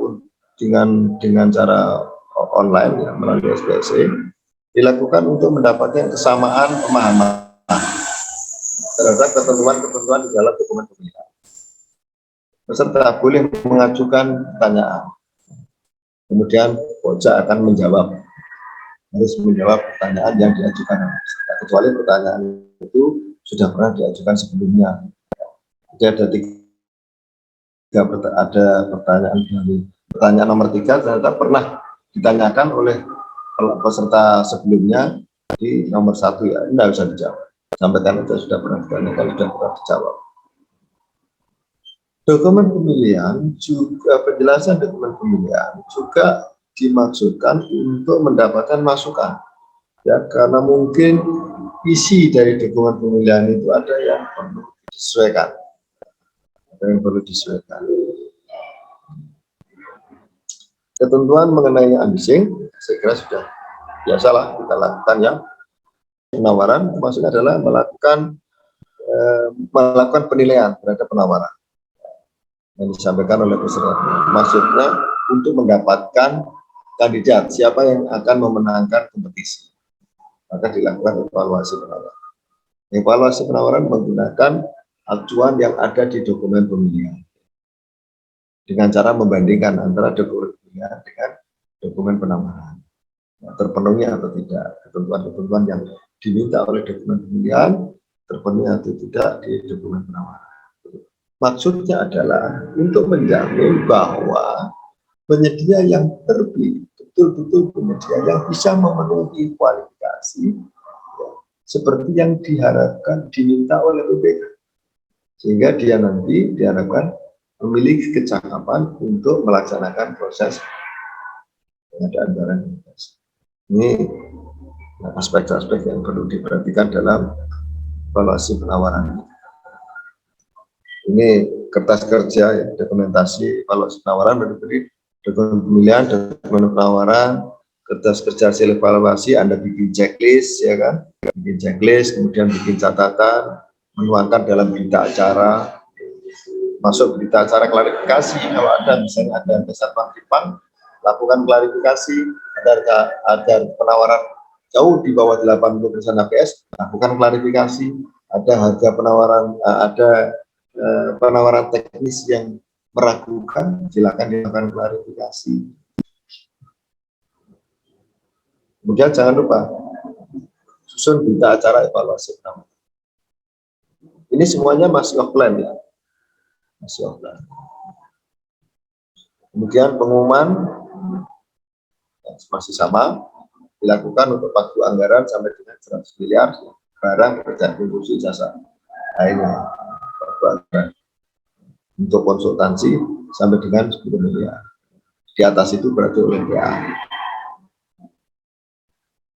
online ya, melalui SPSE. Dilakukan untuk mendapatkan kesamaan pemahaman terhadap ketentuan-ketentuan di dalam dokumen pemilihan. Peserta boleh mengajukan pertanyaan, kemudian pojok akan harus menjawab pertanyaan yang diajukan oleh peserta, kecuali pertanyaan itu sudah pernah diajukan sebelumnya. Jadi ada pertanyaan dari pertanyaan nomor 3 ternyata pernah ditanyakan oleh peserta sebelumnya di nomor 1 ya, ini tidak usah dijawab. Sampaikan itu sudah pernah ditanyakan, sudah pernah dijawab. Dokumen pemilihan juga, penjelasan dokumen pemilihan juga dimaksudkan untuk mendapatkan masukan. Ya, karena mungkin isi dari dokumen pemilihan itu ada yang perlu disesuaikan. Ketentuan mengenai unleashing saya kira sudah biasalah kita lakukan ya. Penawaran maksudnya adalah melakukan penilaian terhadap penawaran yang disampaikan oleh peserta. Maksudnya untuk mendapatkan kandidat siapa yang akan memenangkan kompetisi, maka dilakukan evaluasi penawaran. Evaluasi penawaran menggunakan acuan yang ada di dokumen pemilihan dengan cara membandingkan antara dokumen pemilihan dengan dokumen penawaran, terpenuhi atau tidak ketentuan-ketentuan yang diminta oleh dokumen pemilihan, terpenuhi atau tidak di dokumen penawaran. Maksudnya adalah untuk menjamin bahwa penyedia yang terpilih betul-betul penyedia yang bisa memenuhi kualifikasi ya, seperti yang diharapkan diminta oleh BPK, sehingga dia nanti diharapkan memiliki kecakapan untuk melaksanakan proses pengadaan barang. Ini aspek-aspek yang perlu diperhatikan dalam evaluasi penawaran. Ini kertas kerja ya, dokumentasi evaluasi penawaran berdiri dokumen pemilihan, dokumen penawaran, kertas kerja hasil evaluasi, Anda bikin checklist ya kan, bikin checklist, kemudian bikin catatan, menuangkan dalam berita acara, masuk berita acara klarifikasi. Kalau ada misalnya ada kesatuan Jepang, lakukan klarifikasi agar penawaran jauh di bawah 80% APS, lakukan klarifikasi. Ada harga penawaran, ada penawaran teknis yang meragukan, silakan dilakukan klarifikasi. Kemudian jangan lupa susun berita acara evaluasi penawaran. Ini semuanya masih offline ya, masih offline. Kemudian pengumuman masih sama, dilakukan untuk waktu anggaran sampai dengan 100 miliar barang pekerjaan konstruksi jasa lainnya. Untuk konsultansi sampai dengan 10 miliar. Di atas itu berarti oleh PA.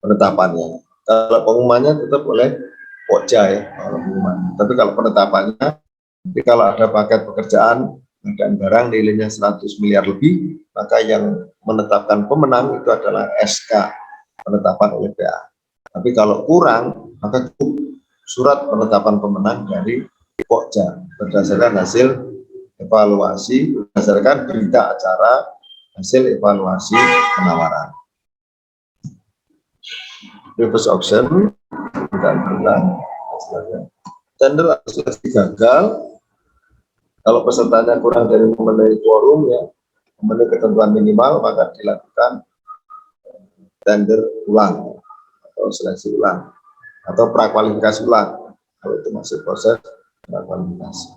Penetapannya. Kalau pengumumannya tetap oleh Pokja ya, kalau pengumuman. Tapi kalau penetapannya, jadi kalau ada paket pekerjaan dan barang nilainya 100 miliar lebih, maka yang menetapkan pemenang itu adalah SK penetapan oleh PA. Tapi kalau kurang, maka surat penetapan pemenang dari Pokja berdasarkan hasil evaluasi, berdasarkan berita acara hasil evaluasi penawaran. Reverse auction dan berulang. Tender atau seleksi gagal kalau pesertanya kurang dari memenuhi quorum ya, memenuhi ketentuan minimal, maka dilakukan tender ulang atau seleksi ulang atau prakualifikasi ulang kalau itu masih proses prakualifikasi.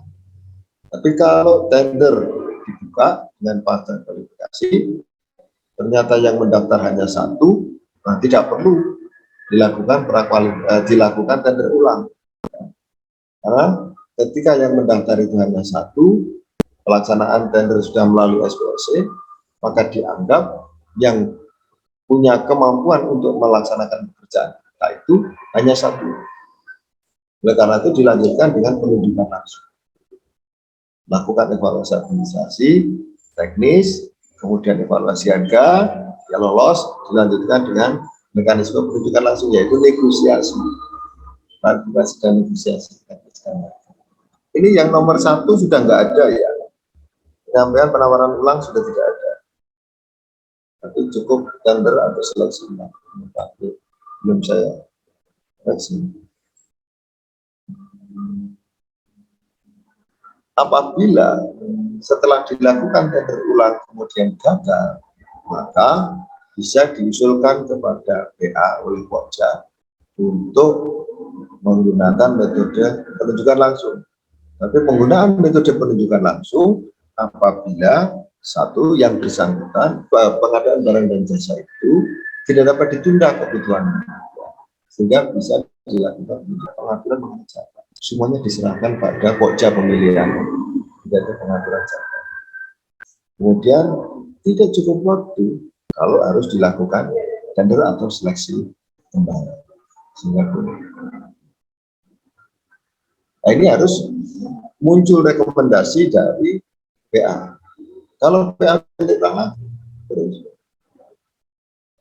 Tapi kalau tender dibuka dengan pasca kualifikasi, ternyata yang mendaftar hanya satu, nah tidak perlu dilakukan tender ulang. Karena ketika yang mendaftar itu hanya satu, pelaksanaan tender sudah melalui SPOC, maka dianggap yang punya kemampuan untuk melaksanakan pekerjaan kita itu hanya satu. Oleh karena itu dilanjutkan dengan penunjukan langsung. Lakukan evaluasi administrasi, teknis, kemudian evaluasi harga, ya lolos, dilanjutkan dengan mekanisme penunjukan langsung, yaitu negosiasi. Klarifikasi dan negosiasi. Ini yang nomor 1 sudah nggak ada ya. Penyampaian penawaran ulang sudah tidak ada. Tapi cukup tender atau seleksi ulang. Belum saya seleksi. Apabila setelah dilakukan tender ulang kemudian gagal, maka bisa diusulkan kepada PA oleh Pokja untuk menggunakan metode penunjukan langsung. Tapi penggunaan metode penunjukan langsung apabila satu yang bersangkutan pengadaan barang dan jasa itu tidak dapat ditunda kebutuhan, sehingga bisa dilakukan pengaturan mengenai jasa. Semuanya diserahkan pada Pokja pemilihan, tidak ada pengaturan jasa. Kemudian tidak cukup waktu kalau harus dilakukan tender atau seleksi kembali, sehingga boleh. Nah, ini harus muncul rekomendasi dari PA. Kalau PA tidak tangan, terus.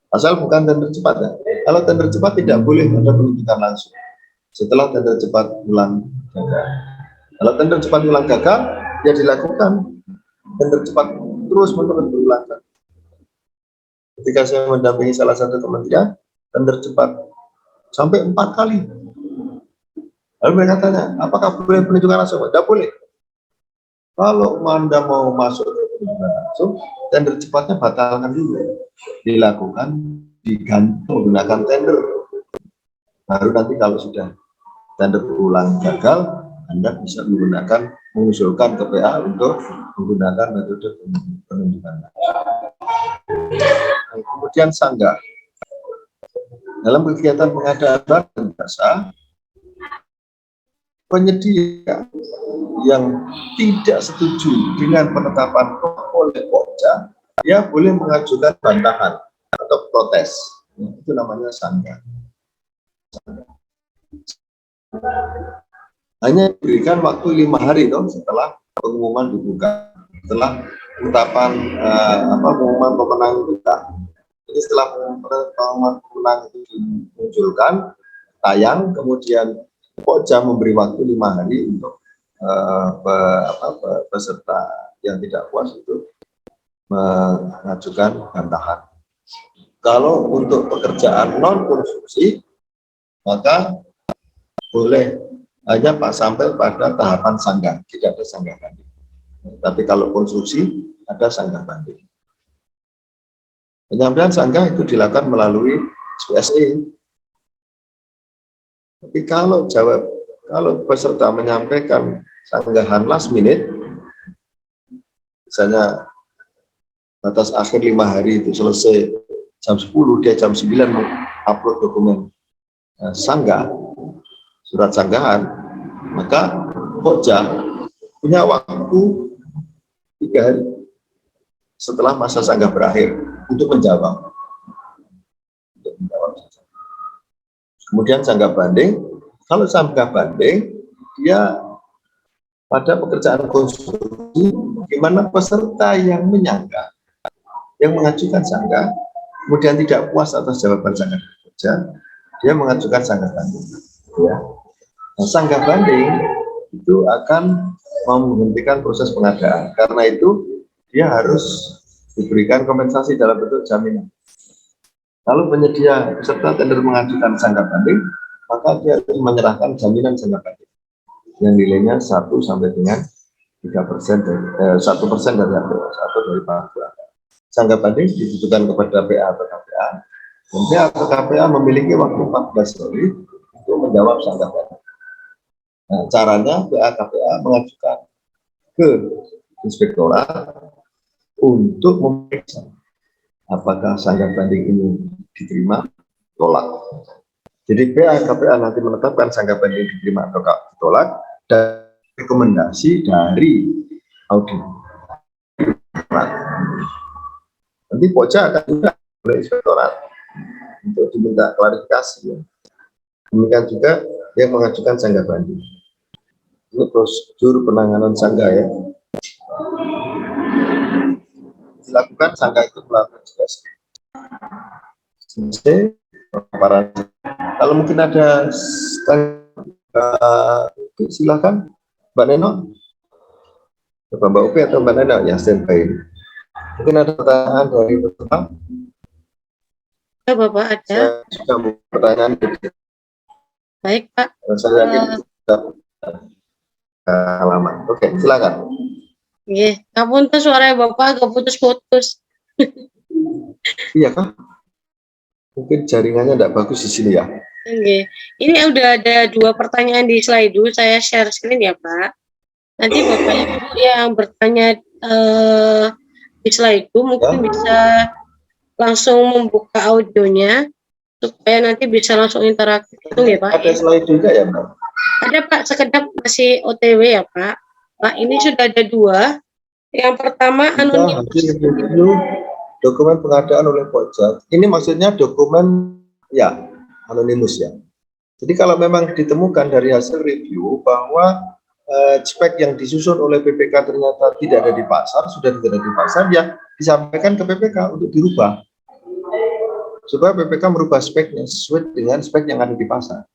Asal bukan tender cepat ya. Kalau tender cepat tidak boleh ada penunjukan langsung. Setelah tender cepat ulang gagal. Kalau tender cepat ulang gagal, ya dilakukan tender cepat terus-menerus berulang. Ketika saya mendampingi salah satu kementerian, tender cepat sampai 4 kali. Lalu mereka tanya, apakah boleh penunjukan langsung? Tidak boleh. Kalau Anda mau masuk ke penunjukan langsung, tender cepatnya batalkan dulu. Dilakukan, diganti menggunakan tender. Baru nanti kalau sudah tender ulang gagal, Anda bisa mengusulkan ke PA untuk menggunakan metode penunjukan langsung. Kemudian sanggah. Dalam kegiatan pengadaan barang dan jasa, penyedia yang tidak setuju dengan penetapan oleh Pokja, dia boleh mengajukan bantahan atau protes. Itu namanya sanggah. Hanya diberikan waktu 5 hari dong setelah pengumuman dibuka, setelah penetapan pengumuman pemenang dibuka. Jadi setelah pengumuman pemenang itu dimunculkan, tayang, kemudian Pokja memberi waktu 5 hari untuk peserta yang tidak puas itu mengajukan bantahan. Kalau untuk pekerjaan non konsumsi, maka boleh hanya sampai pada tahapan sanggah, tidak ada sanggah banding. Tapi kalau konsumsi ada sanggah banding. Penyampaian sanggah itu dilakukan melalui SPSE. Tapi kalau peserta menyampaikan sanggahan last minute, misalnya batas akhir 5 hari itu selesai jam 10, dia jam 9 mengupload dokumen sanggah, surat sanggahan, maka Pokja punya waktu 3 hari setelah masa sanggah berakhir untuk menjawab. Kemudian sanggah banding, kalau sanggah banding, dia pada pekerjaan konstruksi, di mana peserta yang menyanggah, yang mengajukan sanggah, kemudian tidak puas atas jawaban sanggah kerja, dia mengajukan sanggah banding. Ya. Nah, sanggah banding itu akan menghentikan proses pengadaan. Karena itu dia harus diberikan kompensasi dalam bentuk jaminan. Kalau penyedia peserta tender mengajukan sanggah banding, maka dia harus menyerahkan jaminan sanggah banding yang nilainya 1 sampai dengan 3% dari 1% dari harga atau dari panggilan. Sanggah banding dibutuhkan kepada PA atau KPA, dan PA atau KPA memiliki waktu 14 hari untuk menjawab sanggah banding. Nah, caranya PA KPA mengajukan ke inspektorat untuk memeriksa apakah sanggah banding ini diterima, tolak. Jadi PA KPA nanti menetapkan sanggah banding diterima atau ditolak dan rekomendasi dari audit. Nanti Pokja akan juga oleh inspektorat untuk diminta klarifikasi. Demikian juga yang mengajukan sanggah banding. Ini prosedur penanganan sanggah ya. Dilakukan sanggah itu melalui paparan. Kalau mungkin ada silakan Mbak Neno, Mbak Upi atau Mbak Neno ya standby. Mungkin ada pertanyaan dari peserta. Ya Bapak ada. Saya sudah mau pertanyaan. Baik Pak. Saya yakin sudah halaman. Oke, silakan. Iya, ngapunten suara Bapak agak putus-putus. Iya kah? Mungkin jaringannya tidak bagus di sini ya. Oke. Ini udah ada 2 pertanyaan di slide, saya share screen ya Pak. Nanti Bapak Ibu yang bertanya di slide mungkin bisa langsung membuka audionya supaya nanti bisa langsung interaktif itu ya Pak. Ada slide juga ya Mbak? Ada Pak, sekedap masih OTW ya Pak. Pak, ini sudah ada 2. Yang pertama anonimus. Hasil review dokumen pengadaan oleh Pokja. Ini maksudnya dokumen ya anonimus ya. Jadi kalau memang ditemukan dari hasil review bahwa spek yang disusun oleh PPK ternyata tidak ada di pasar, sudah tidak ada di pasar, ya disampaikan ke PPK untuk dirubah supaya PPK merubah speknya sesuai dengan spek yang ada di pasar.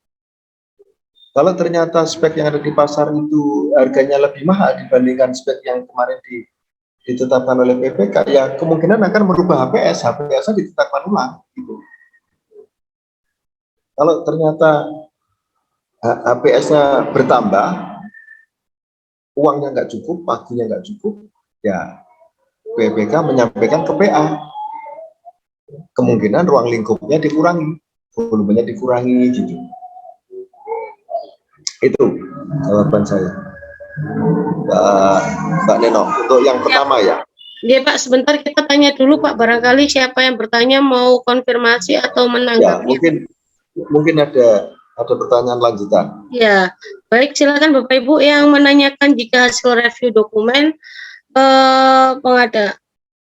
Kalau ternyata spek yang ada di pasar itu harganya lebih mahal dibandingkan spek yang kemarin ditetapkan oleh PPK, ya kemungkinan akan merubah HPS-nya ditetapkan ulang. Gitu. Kalau ternyata HPS-nya bertambah, uangnya nggak cukup, paginya nggak cukup, ya PPK menyampaikan ke PA. Kemungkinan ruang lingkupnya dikurangi, volumenya dikurangi, gitu. Itu jawaban saya, Mbak Neno. Untuk yang pertama ya. Iya Pak, sebentar kita tanya dulu Pak. Barangkali siapa yang bertanya mau konfirmasi atau menanggapi. Ya, mungkin ada pertanyaan lanjutan. Ya, baik silakan Bapak Ibu yang menanyakan jika hasil review dokumen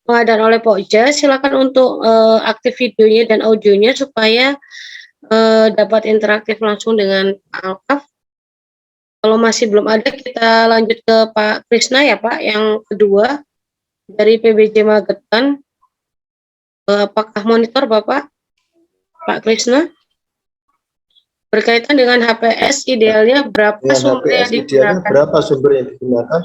pengadaan oleh Pokja, silakan untuk aktif videonya dan audionya supaya dapat interaktif langsung dengan Pak Alkaf. Kalau masih belum ada, kita lanjut ke Pak Krisna ya Pak, yang kedua dari PBJ Magetan. Apakah monitor Bapak? Pak Krisna? Berkaitan dengan HPS idealnya berapa sumber yang digunakan? Berapa sumber yang digunakan?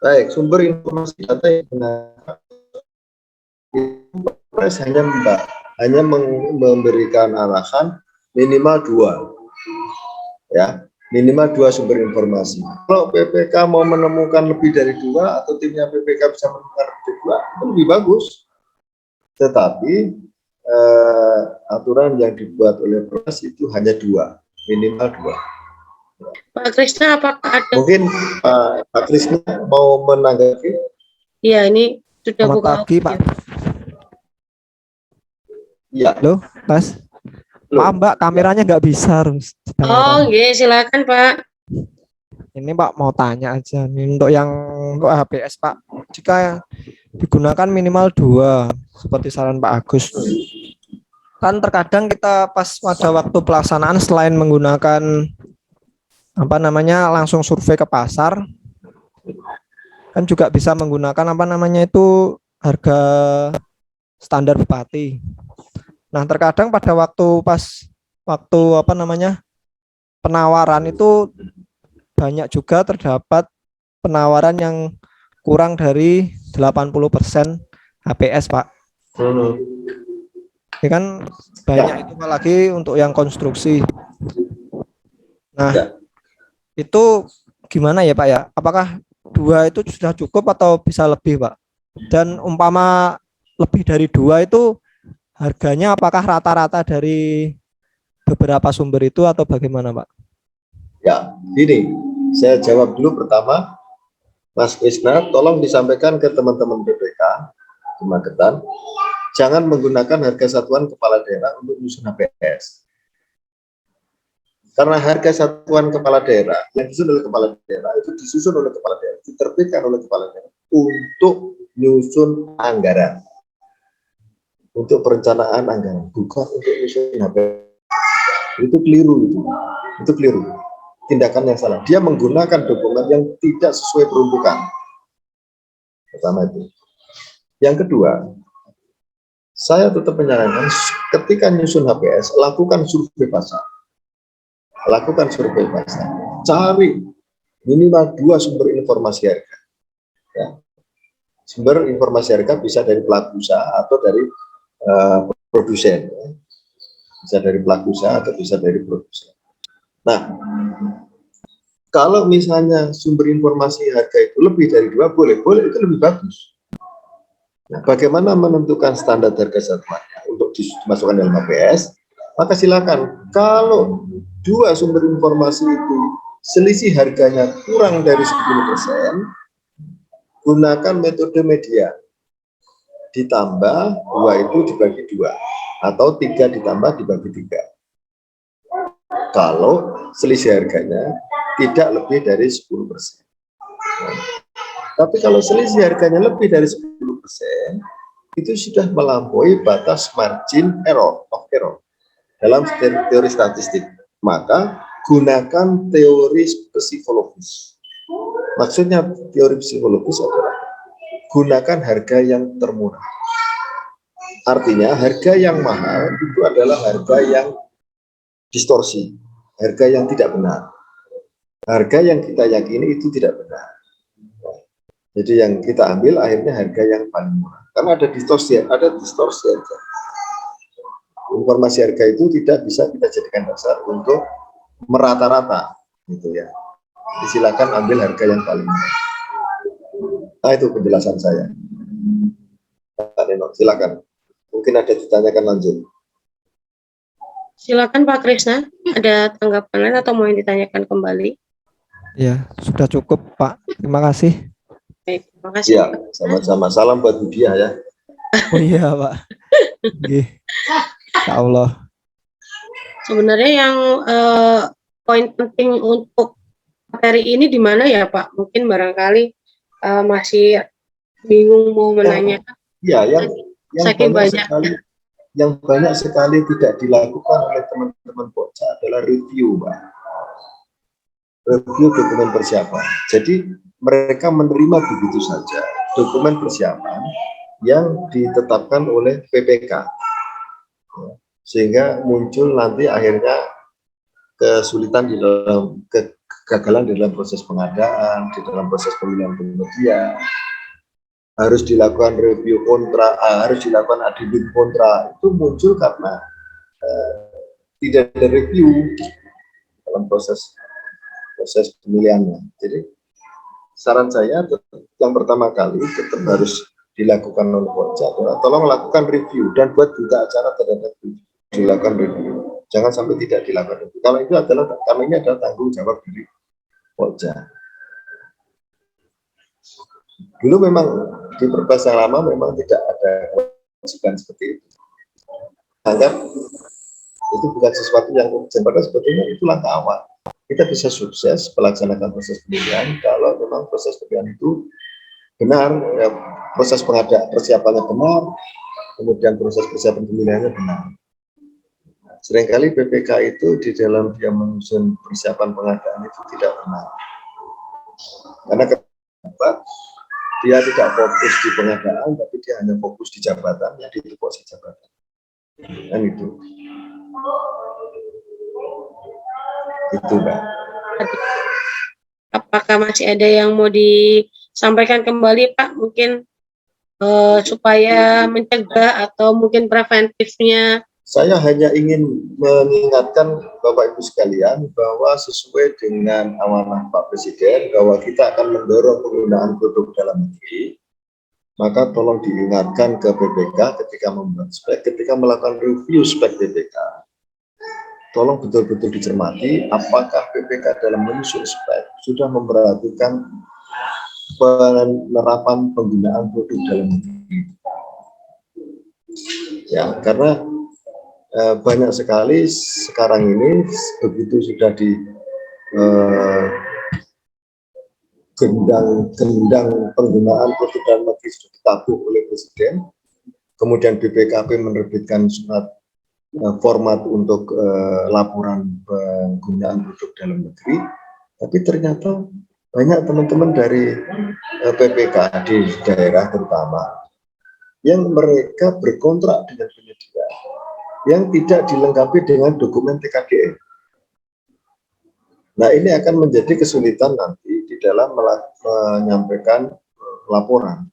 Baik, sumber informasi data yang digunakan hanya memberikan arahan minimal 2, ya minimal 2 sumber informasi. Kalau PPK mau menemukan lebih dari 2 atau timnya PPK bisa menemukan lebih dari 2, itu lebih bagus. Tetapi aturan yang dibuat oleh Pres itu hanya 2, minimal 2. Pak Krisna, apakah ada? Mungkin Pak Krisna mau menanggapi? Ya, ini Sudah Selamat buka pagi, audio. Pak. Iya, Halo, Mas. loh. Maaf, Mbak, kameranya nggak bisa, harus sedang Oh, ada. nggih, silakan Pak. Ini Pak mau tanya aja nih untuk HPS, Pak. Jika digunakan minimal 2, seperti saran Pak Agus. Kan terkadang kita pas pada waktu pelaksanaan selain menggunakan apa namanya langsung survei ke pasar, kan juga bisa menggunakan apa namanya itu harga standar bupati. Nah, terkadang pada waktu apa namanya penawaran itu banyak juga terdapat penawaran yang kurang dari 80% HPS, Pak. Hmm. Ini kan banyak itu apalagi untuk yang konstruksi. Nah, Ya. itu gimana ya, Pak ya? Apakah 2 itu sudah cukup atau bisa lebih, Pak? Dan umpama lebih dari 2 itu harganya apakah rata-rata dari beberapa sumber itu atau bagaimana, Pak? Ya, ini saya jawab dulu pertama, Mas Krisna, tolong disampaikan ke teman-teman BPK di Magetan, jangan menggunakan harga satuan kepala daerah untuk menyusun HPS. Karena harga satuan kepala daerah yang disusun oleh kepala daerah itu disusun oleh kepala daerah, diterbitkan oleh kepala daerah untuk menyusun anggaran, untuk perencanaan anggaran, bukan untuk menyusun HPS. Itu keliru, itu keliru. Tindakan yang salah. Dia menggunakan dokumen yang tidak sesuai peruntukan. Pertama itu. Yang kedua, saya tetap menyarankan ketika nyusun HPS, lakukan survei pasar. Lakukan survei pasar. Cari minimal 2 sumber informasi harga. Ya. Sumber informasi harga bisa dari pelaku usaha atau dari produsen. Ya. Bisa dari pelaku usaha atau bisa dari produsen. Nah, kalau misalnya sumber informasi harga itu lebih dari 2, boleh itu lebih bagus. Nah, bagaimana menentukan standar harga satuannya untuk dimasukkan dalam HPS? Maka silakan, kalau 2 sumber informasi itu selisih harganya kurang dari 10%, gunakan metode median. Ditambah 2 itu dibagi 2, atau 3 ditambah dibagi 3. Kalau selisih harganya tidak lebih dari 10%. Nah, tapi kalau selisih harganya lebih dari 10%, itu sudah melampaui batas margin of error dalam teori statistik. Maka gunakan teori psikologis. Maksudnya teori psikologis adalah gunakan harga yang termurah. Artinya harga yang mahal itu adalah harga yang distorsi, harga yang tidak benar. Harga yang kita yakini itu tidak benar. Jadi yang kita ambil akhirnya harga yang paling murah. Karena ada distorsi harga. Informasi harga itu tidak bisa kita jadikan dasar untuk merata-rata, gitu ya. Silakan ambil harga yang paling murah. Nah, itu penjelasan saya. Pak Neno, silakan. Mungkin ada ditanyakan lanjut. Silakan Pak Krisna, ada tanggapan lain atau mau yang ditanyakan kembali? Ya, sudah cukup, Pak. Terima kasih. Baik, terima kasih. Ya, sama-sama. Salam buat Budia ya. Oh iya, Pak. Nggih. Ya Allah. Sebenarnya yang poin penting untuk materi ini di mana ya Pak? Mungkin barangkali masih bingung mau menanyakan. Ya, yang Saking banyak banyak. sekali, yang banyak sekali tidak dilakukan oleh teman-teman Pokja adalah review, Pak. Review dokumen persiapan. Jadi mereka menerima begitu saja dokumen persiapan yang ditetapkan oleh PPK, sehingga muncul nanti akhirnya kesulitan di dalam kegagalan di dalam proses pengadaan, di dalam proses pemilihan penyedia. Harus dilakukan review kontra, harus dilakukan addendum kontra, itu muncul karena tidak ada review dalam proses pemilihannya. Jadi saran saya yang pertama kali tetap harus dilakukan oleh Pokja, tolong lakukan review dan buat berita acara terhadap review, dilakukan review. Jangan sampai tidak dilakukan review. Kalau itu adalah kami ini adalah tanggung jawab dari Pokja. Dulu memang Di Perpres yang lama memang tidak ada kewajiban seperti itu. Anggap itu bukan sesuatu yang urgent, padahal sebetulnya itu langkah awal. Kita bisa sukses melaksanakan proses pemilihan kalau memang proses pemilihan itu benar, ya, proses pengadaan persiapannya benar, kemudian proses persiapan pemilihannya benar. Seringkali PPK itu di dalam dia menyusun persiapan pengadaan itu tidak benar. Karena kenapa? Dia tidak fokus di pengadaan, tapi dia hanya fokus di jabatan, yang ditupoksi jabatan. Kan itu. Itu, Mbak. Apakah masih ada yang mau disampaikan kembali, Pak? Mungkin supaya mencegah atau mungkin preventifnya. Saya hanya ingin mengingatkan Bapak Ibu sekalian bahwa sesuai dengan amanah Pak Presiden bahwa kita akan mendorong penggunaan produk dalam negeri, maka tolong diingatkan ke BPK ketika membuat spek, ketika melakukan review spek BPK, tolong betul-betul dicermati apakah BPK dalam menyusun spek sudah memperhatikan penerapan penggunaan produk dalam negeri. Ya, karena banyak sekali sekarang ini begitu sudah di gendang penggunaan produk dalam negeri sudah ditabuh oleh Presiden, kemudian BPKP menerbitkan surat format untuk laporan penggunaan produk dalam negeri, tapi ternyata banyak teman-teman dari PPK di daerah terutama yang mereka berkontrak dengan penyedia yang tidak dilengkapi dengan dokumen TKDN. Nah, ini akan menjadi kesulitan nanti di dalam menyampaikan laporan.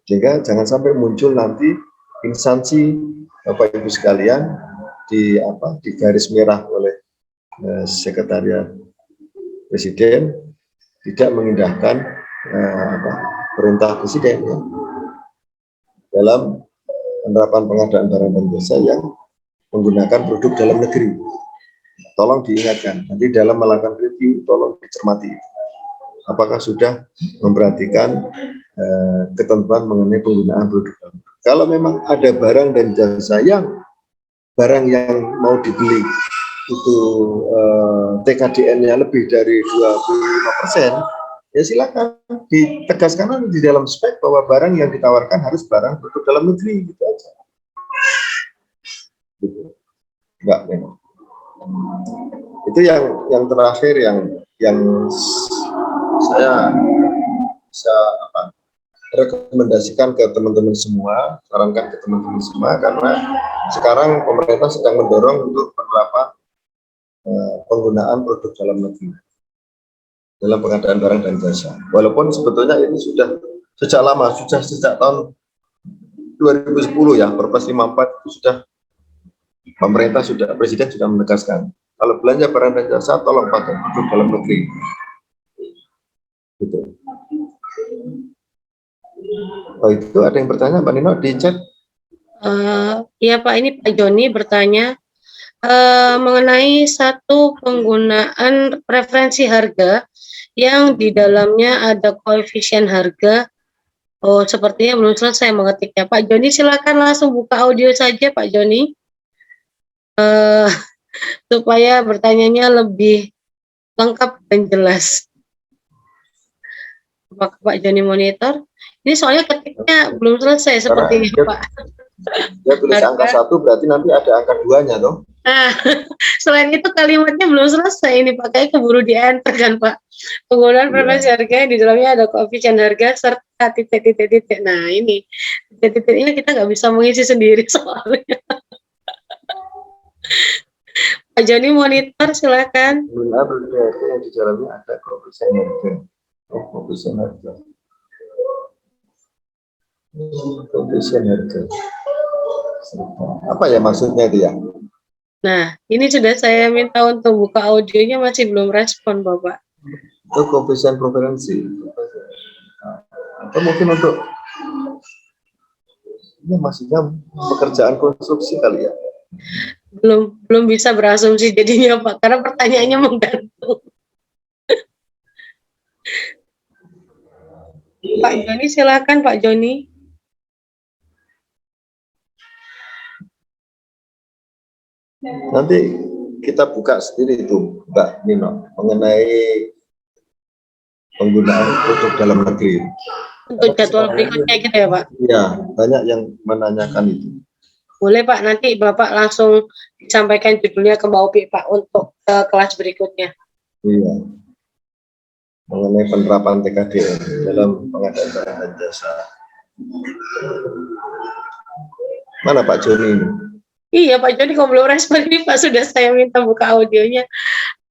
Sehingga jangan sampai muncul nanti instansi Bapak Ibu sekalian di garis merah oleh Sekretariat Presiden tidak mengindahkan perintah Presiden ya, dalam penerapan pengadaan barang dan jasa yang menggunakan produk dalam negeri. Tolong diingatkan, nanti dalam melakukan review, tolong dicermati apakah sudah memperhatikan ketentuan mengenai penggunaan produk dalam negeri. Kalau memang ada barang dan jasa barang yang mau dibeli itu TKDN-nya lebih dari 25%, ya silakan ditegaskan di dalam spek bahwa barang yang ditawarkan harus barang produk dalam negeri, gitu aja. Gitu. Enggak, memang. Itu yang terakhir yang saya bisa rekomendasikan ke teman-teman semua, sarankan ke teman-teman semua, karena sekarang pemerintah sedang mendorong untuk penerapan penggunaan produk dalam negeri dalam pengadaan barang dan jasa. Walaupun sebetulnya ini sudah sejak lama, sudah sejak tahun 2010 ya, Perpres 54 itu sudah pemerintah Presiden sudah menegaskan kalau belanja barang dan jasa tolong pakai produk dalam negeri. Gitu. Oh, itu ada yang bertanya, Mbak Nino, di chat? Iya Pak, ini Pak Joni bertanya mengenai satu penggunaan referensi harga yang di dalamnya ada koefisien harga. Oh, sepertinya belum selesai mengetiknya. Pak Joni, silakan langsung buka audio saja Pak Joni, supaya bertanyanya lebih lengkap dan jelas. Apakah Pak Joni monitor? Ini soalnya ketiknya belum selesai sepertinya Pak. Dia tulis angka 1, berarti nanti ada angka 2-nya dong. Nah, selain itu kalimatnya belum selesai ini Pak, kayak keburu di-enter kan Pak. Penggunaan preferensi harga di dalamnya ada koefisien harga serta titik-titik. Nah ini titik-titiknya kita nggak bisa mengisi sendiri soalnya. Pak Joni monitor silakan. Benar, yang di dalamnya ada koefisien harga. Oh, koefisien harga. Koefisien harga. Apa ya maksudnya itu ya? Nah, ini sudah saya minta untuk buka audionya, masih belum respon Bapak. Itu koefisien preferensi. Atau mungkin untuk ini maksudnya pekerjaan konstruksi kali ya? Belum bisa berasumsi jadinya Pak, karena pertanyaannya menggantung. Pak Joni, silakan Pak Joni. Nanti kita buka sendiri itu Mbak Nino mengenai penggunaan produk dalam negeri. Untuk jadwal berikutnya gitu ya Pak? Iya, banyak yang menanyakan itu. Boleh Pak, nanti Bapak langsung disampaikan judulnya ke Mbak Opi Pak untuk kelas berikutnya. Iya, mengenai penerapan TKDN dalam pengadaan barang dan jasa. Mana Pak Joni ini? Iya Pak Joni, kok belum respon ini Pak, sudah saya minta buka audionya.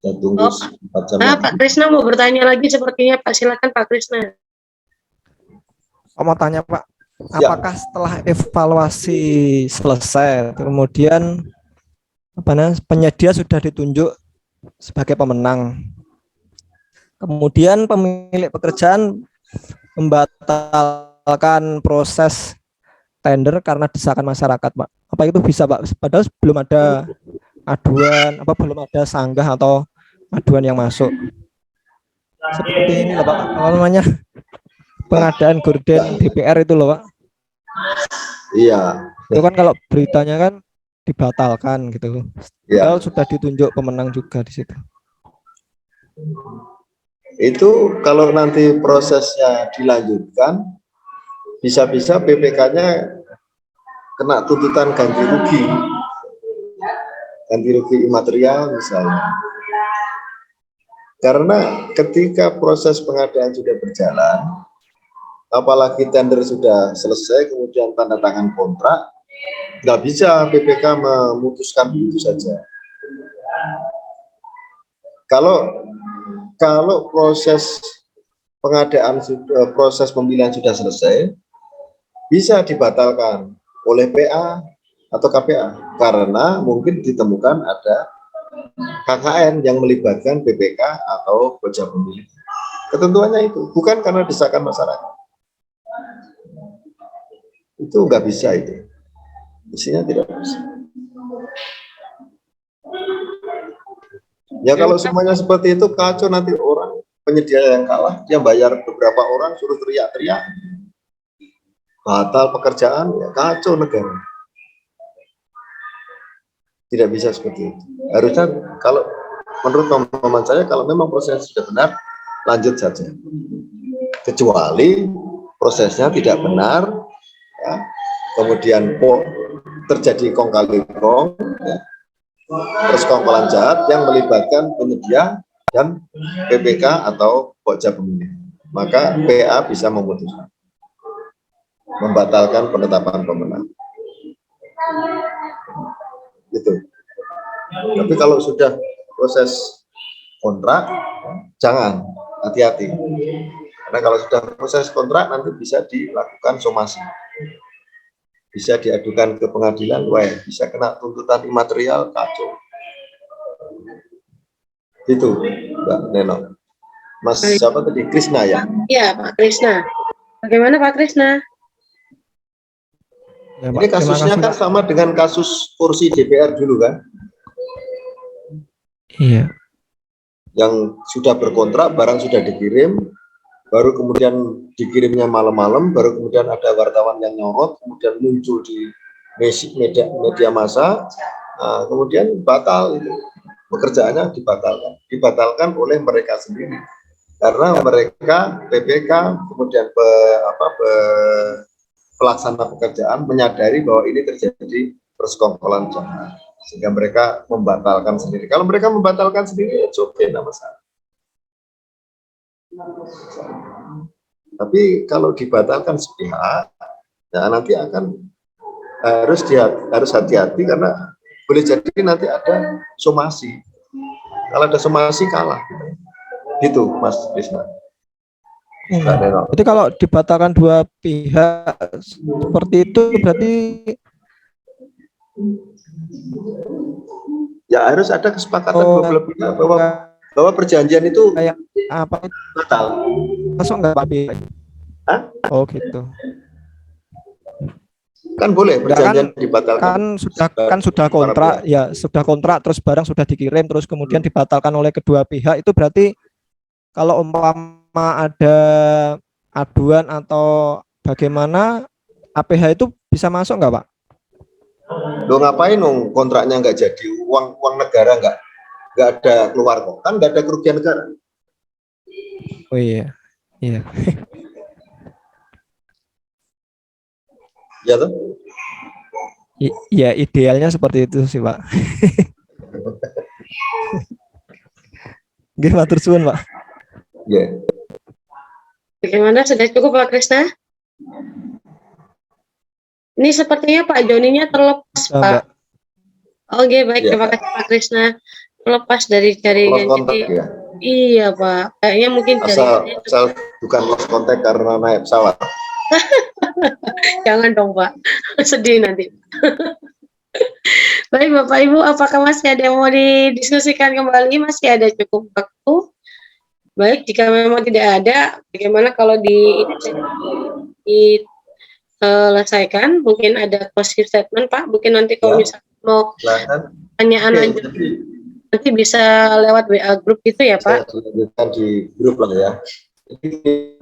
Saya tunggu 4 jam Nah, lagi. Pak Krisna mau bertanya lagi sepertinya Pak, silakan Pak Krisna. Saya mau tanya Pak, Ya. apakah setelah evaluasi selesai, kemudian penyedia sudah ditunjuk sebagai pemenang, kemudian pemilik pekerjaan membatalkan proses tender karena desakan masyarakat, Pak. Apa itu bisa, Pak? Padahal belum ada aduan, belum ada sanggah atau aduan yang masuk. Seperti ini loh, Pak. Apa namanya? Pengadaan gorden DPR itu loh, Pak. Iya. Itu kan kalau beritanya kan dibatalkan gitu. Padahal Ya. sudah ditunjuk pemenang juga di situ. Itu kalau nanti prosesnya dilanjutkan, bisa-bisa BPK-nya kena tuntutan ganti rugi imaterial misalnya. Karena ketika proses pengadaan sudah berjalan, apalagi tender sudah selesai, kemudian tanda tangan kontrak, nggak bisa BPK memutuskan begitu saja. Kalau proses pengadaan proses pemilihan sudah selesai, bisa dibatalkan oleh PA atau KPA karena mungkin ditemukan ada KKN yang melibatkan BPK atau pojok pemilih. Ketentuannya itu bukan karena desakan masyarakat. Itu nggak bisa itu. Mestinya tidak bisa. Ya kalau semuanya seperti itu kacau, nanti orang penyedia yang kalah dia bayar beberapa orang suruh teriak-teriak, batal pekerjaan, ya kacau negara. Tidak bisa seperti itu. Harusnya kalau menurut pemahaman saya, kalau memang prosesnya sudah benar, lanjut saja. Kecuali prosesnya tidak benar, ya, kemudian terjadi kong kali kong, ya, persekongkolan jahat yang melibatkan penyedia dan PPK atau pojok pemilih, maka PA bisa memutuskan membatalkan penetapan pemenang. Gitu. Tapi kalau sudah proses kontrak, jangan, hati-hati. Karena kalau sudah proses kontrak nanti bisa dilakukan somasi, bisa diadukan ke pengadilan, bisa kena tuntutan imaterial, kacau. Itu Mbak Neno. Mas siapa tadi? Krisna ya? Iya Pak Krisna. Bagaimana Pak Krisna? Ya, ini kasusnya kan sama dengan kasus kursi DPR dulu kan? Iya. Yang sudah berkontrak, barang sudah dikirim, baru kemudian dikirimnya malam-malam, baru kemudian ada wartawan yang nyorot, kemudian muncul di media massa, kemudian batal itu. Pekerjaannya dibatalkan oleh mereka sendiri. Karena mereka PPK kemudian pelaksana pekerjaan menyadari bahwa ini terjadi persekongkolan jahat, sehingga mereka membatalkan sendiri. Kalau mereka membatalkan sendiri, oke, nggak masalah. Tapi kalau dibatalkan sepihak, ya nanti akan harus hati-hati karena boleh jadi nanti ada somasi. Kalau ada somasi kalah. Gitu, Mas Krisna. Jadi kalau dibatalkan dua pihak seperti itu berarti ya harus ada kesepakatan dua belah pihak bahwa perjanjian itu kayak apa batal. masuk nggak Pak? Oh gitu. Kan boleh perjanjian dibatalkan. Kan sudah kontrak, ya sudah kontrak terus barang sudah dikirim terus kemudian dibatalkan oleh kedua pihak, itu berarti kalau umpama ada aduan atau bagaimana, APH itu bisa masuk nggak Pak? Lo ngapain dong kontraknya nggak jadi, uang negara nggak ada keluar kok, kan nggak ada kerugian negara. Oh iya, iya. Ya tuh. Ya idealnya seperti itu sih Pak. Gimana matur suwun Pak? Ya. Bagaimana, sudah cukup Pak Krisna? Ini sepertinya Pak Joninya terlepas Nah, Pak. Mbak. Oke, baik, Ya. terima kasih Pak Krisna. Terlepas dari Lost jaringan. kontak Jadi, ya. iya Pak, kayaknya mungkin jaringannya Asal bukan lost kontak karena naik pesawat. jangan dong Pak, sedih nanti. Baik Bapak Ibu, apakah masih ada yang mau didiskusikan kembali? Masih ada cukup waktu. Baik, jika memang tidak ada, bagaimana kalau diselesaikan? Mungkin ada closing statement Pak, mungkin nanti kalau Ya. misalnya mau Silakan. pertanyaan Oke, lanjut, jadi nanti bisa lewat WA grup gitu ya saya Pak? dilanjutkan di grup lah ya. Jadi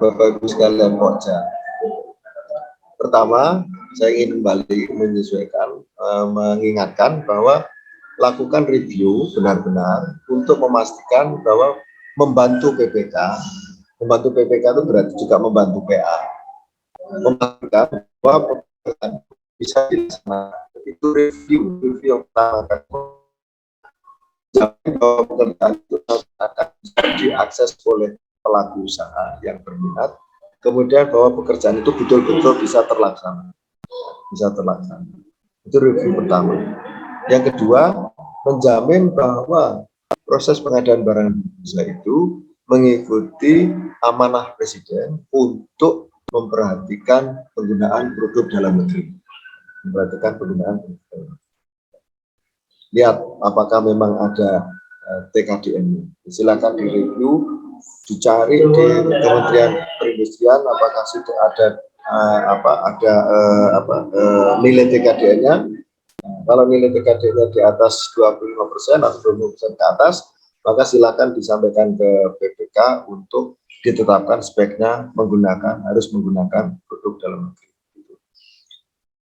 Bapak Ibu sekalian Pokja. Pertama, saya ingin kembali menyesuaikan, mengingatkan bahwa lakukan review benar-benar untuk memastikan bahwa membantu PPK itu berarti juga membantu PA, memastikan bahwa pekerjaan bisa dilaksanakan. Itu review yang pertama, bahwa pekerjaan itu akan bisa diakses oleh pelaku usaha yang berminat, kemudian bahwa pekerjaan itu betul-betul bisa terlaksana. Itu review pertama. Yang kedua, menjamin bahwa proses pengadaan barang Indonesia itu mengikuti amanah Presiden untuk memperhatikan penggunaan produk dalam negeri. Lihat apakah memang ada TKDN. Silakan direview, dicari di Kementerian Perindustrian apakah sudah ada nilai TKDN-nya. Kalau nilai TKD-nya di atas 25% atau 20% ke atas, maka silakan disampaikan ke BPK untuk ditetapkan speknya harus menggunakan produk dalam negeri.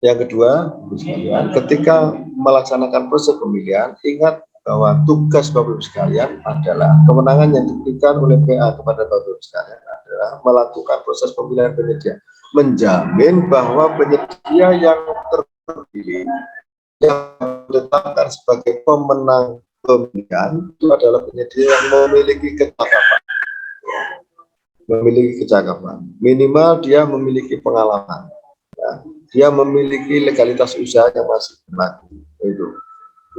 Yang kedua, ketika melaksanakan proses pemilihan, ingat bahwa tugas Bapak Ibu sekalian adalah kewenangan yang diberikan oleh PA kepada Bapak Ibu sekalian adalah melakukan proses pemilihan penyedia, menjamin bahwa penyedia yang terpilih yang ditetapkan sebagai pemenang pemilihan itu adalah penyedia yang memiliki kecakapan, minimal dia memiliki pengalaman, ya. Dia memiliki legalitas usaha yang masih berlaku. Itu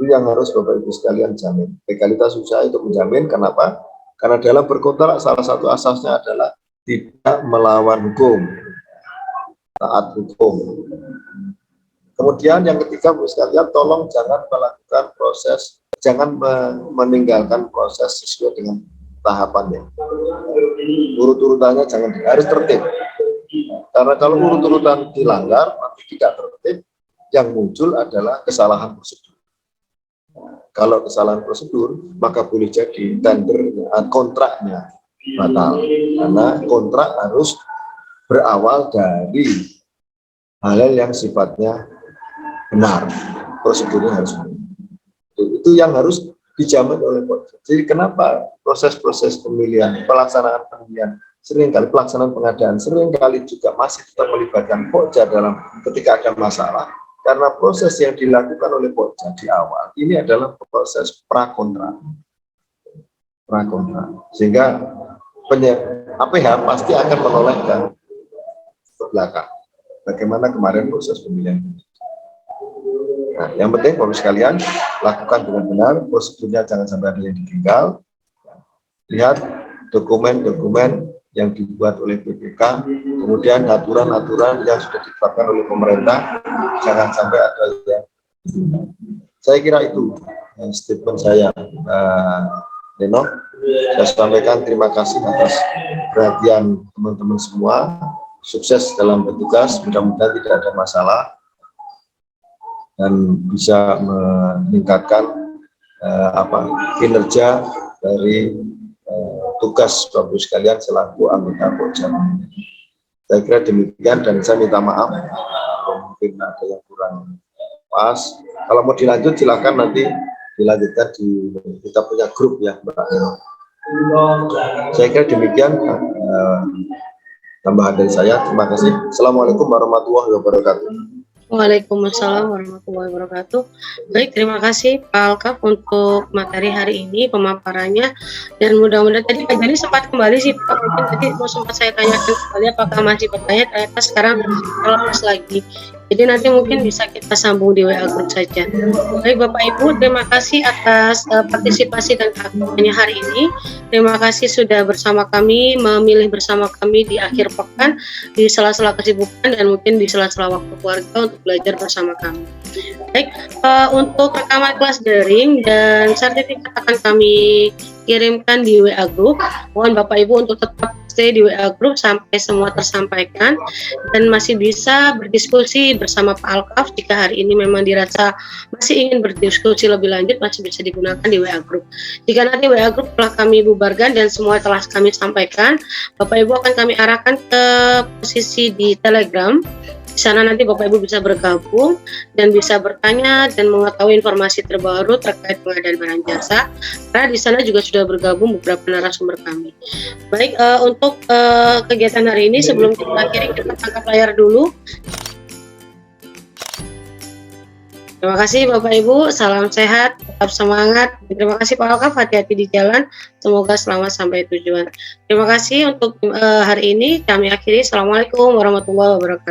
yang harus Bapak Ibu sekalian jamin. Legalitas usaha itu menjamin, kenapa? Karena dalam berkontrak salah satu asasnya adalah tidak melawan hukum, taat hukum. Kemudian yang ketiga, Bu sekalian, tolong jangan melakukan proses, jangan meninggalkan proses sesuai dengan tahapannya. Urut-urutannya harus tertib. Karena kalau urut-urutan dilanggar, nanti tidak tertib, yang muncul adalah kesalahan prosedur. Kalau kesalahan prosedur, maka boleh jadi kontraknya batal. Karena kontrak harus berawal dari hal yang sifatnya benar, prosedurnya harus benar. Itu yang harus dijamin oleh Pokja. Jadi kenapa proses-proses pemilihan, pelaksanaan pemilihan, seringkali pelaksanaan pengadaan, seringkali juga masih tetap melibatkan Pokja dalam ketika ada masalah, karena proses yang dilakukan oleh Pokja di awal ini adalah proses prakontrak, sehingga APH pasti akan menolehkan ke belakang. Bagaimana kemarin proses pemilihan. Nah, yang penting Bapak sekalian, lakukan dengan benar, prosedurnya jangan sampai ada yang ditinggal. Lihat dokumen-dokumen yang dibuat oleh BPK, kemudian aturan-aturan yang sudah ditetapkan oleh pemerintah, jangan sampai ada yang ditinggal. Saya kira itu statement saya, Neno. Saya sampaikan terima kasih atas perhatian teman-teman semua. Sukses dalam bertugas, mudah-mudahan tidak ada masalah dan bisa meningkatkan kinerja dari tugas Bapak sekalian selaku anggota Pokja. Saya kira demikian dan saya minta maaf kalau mungkin ada yang kurang pas. Kalau mau dilanjut silakan nanti dilanjutkan di kita punya grup ya Mbak. Saya kira demikian tambahan dari saya. Terima kasih. Assalamualaikum warahmatullahi wabarakatuh. Waalaikumsalam warahmatullahi wabarakatuh. Baik, terima kasih Pak Alkaf untuk materi hari ini, pemaparannya, dan mudah-mudahan tadi Pak Jani sempat kembali sih Pak, mungkin tadi mau sempat saya tanyakan kembali apakah masih bertanya, ternyata sekarang terlepas lagi. Jadi nanti mungkin bisa kita sambung di WA group saja. Baik Bapak Ibu, terima kasih atas partisipasi dan keaktifannya hari ini. Terima kasih sudah bersama kami, memilih bersama kami di akhir pekan, di sela-sela kesibukan dan mungkin di sela-sela waktu keluarga untuk belajar bersama kami. Baik, untuk rekaman kelas daring dan sertifikat akan kami kirimkan di WA group. Mohon Bapak Ibu untuk tetap stay di WA group sampai semua tersampaikan dan masih bisa berdiskusi bersama Pak Alkaf jika hari ini memang dirasa masih ingin berdiskusi lebih lanjut, masih bisa digunakan di WA group. Jika nanti WA group telah kami bubarkan dan semua telah kami sampaikan, Bapak Ibu akan kami arahkan ke posisi di Telegram. Di sana nanti Bapak Ibu bisa bergabung dan bisa bertanya dan mengetahui informasi terbaru terkait pengadaan barang jasa. Karena di sana juga sudah bergabung beberapa narasumber kami. Baik, untuk kegiatan hari ini sebelum kita akhiri, kita tangkap layar dulu. Terima kasih Bapak Ibu, salam sehat, tetap semangat. Terima kasih Pak Alkaf, hati-hati di jalan. Semoga selamat sampai tujuan. Terima kasih untuk hari ini. Kami akhiri. Assalamualaikum warahmatullahi wabarakatuh.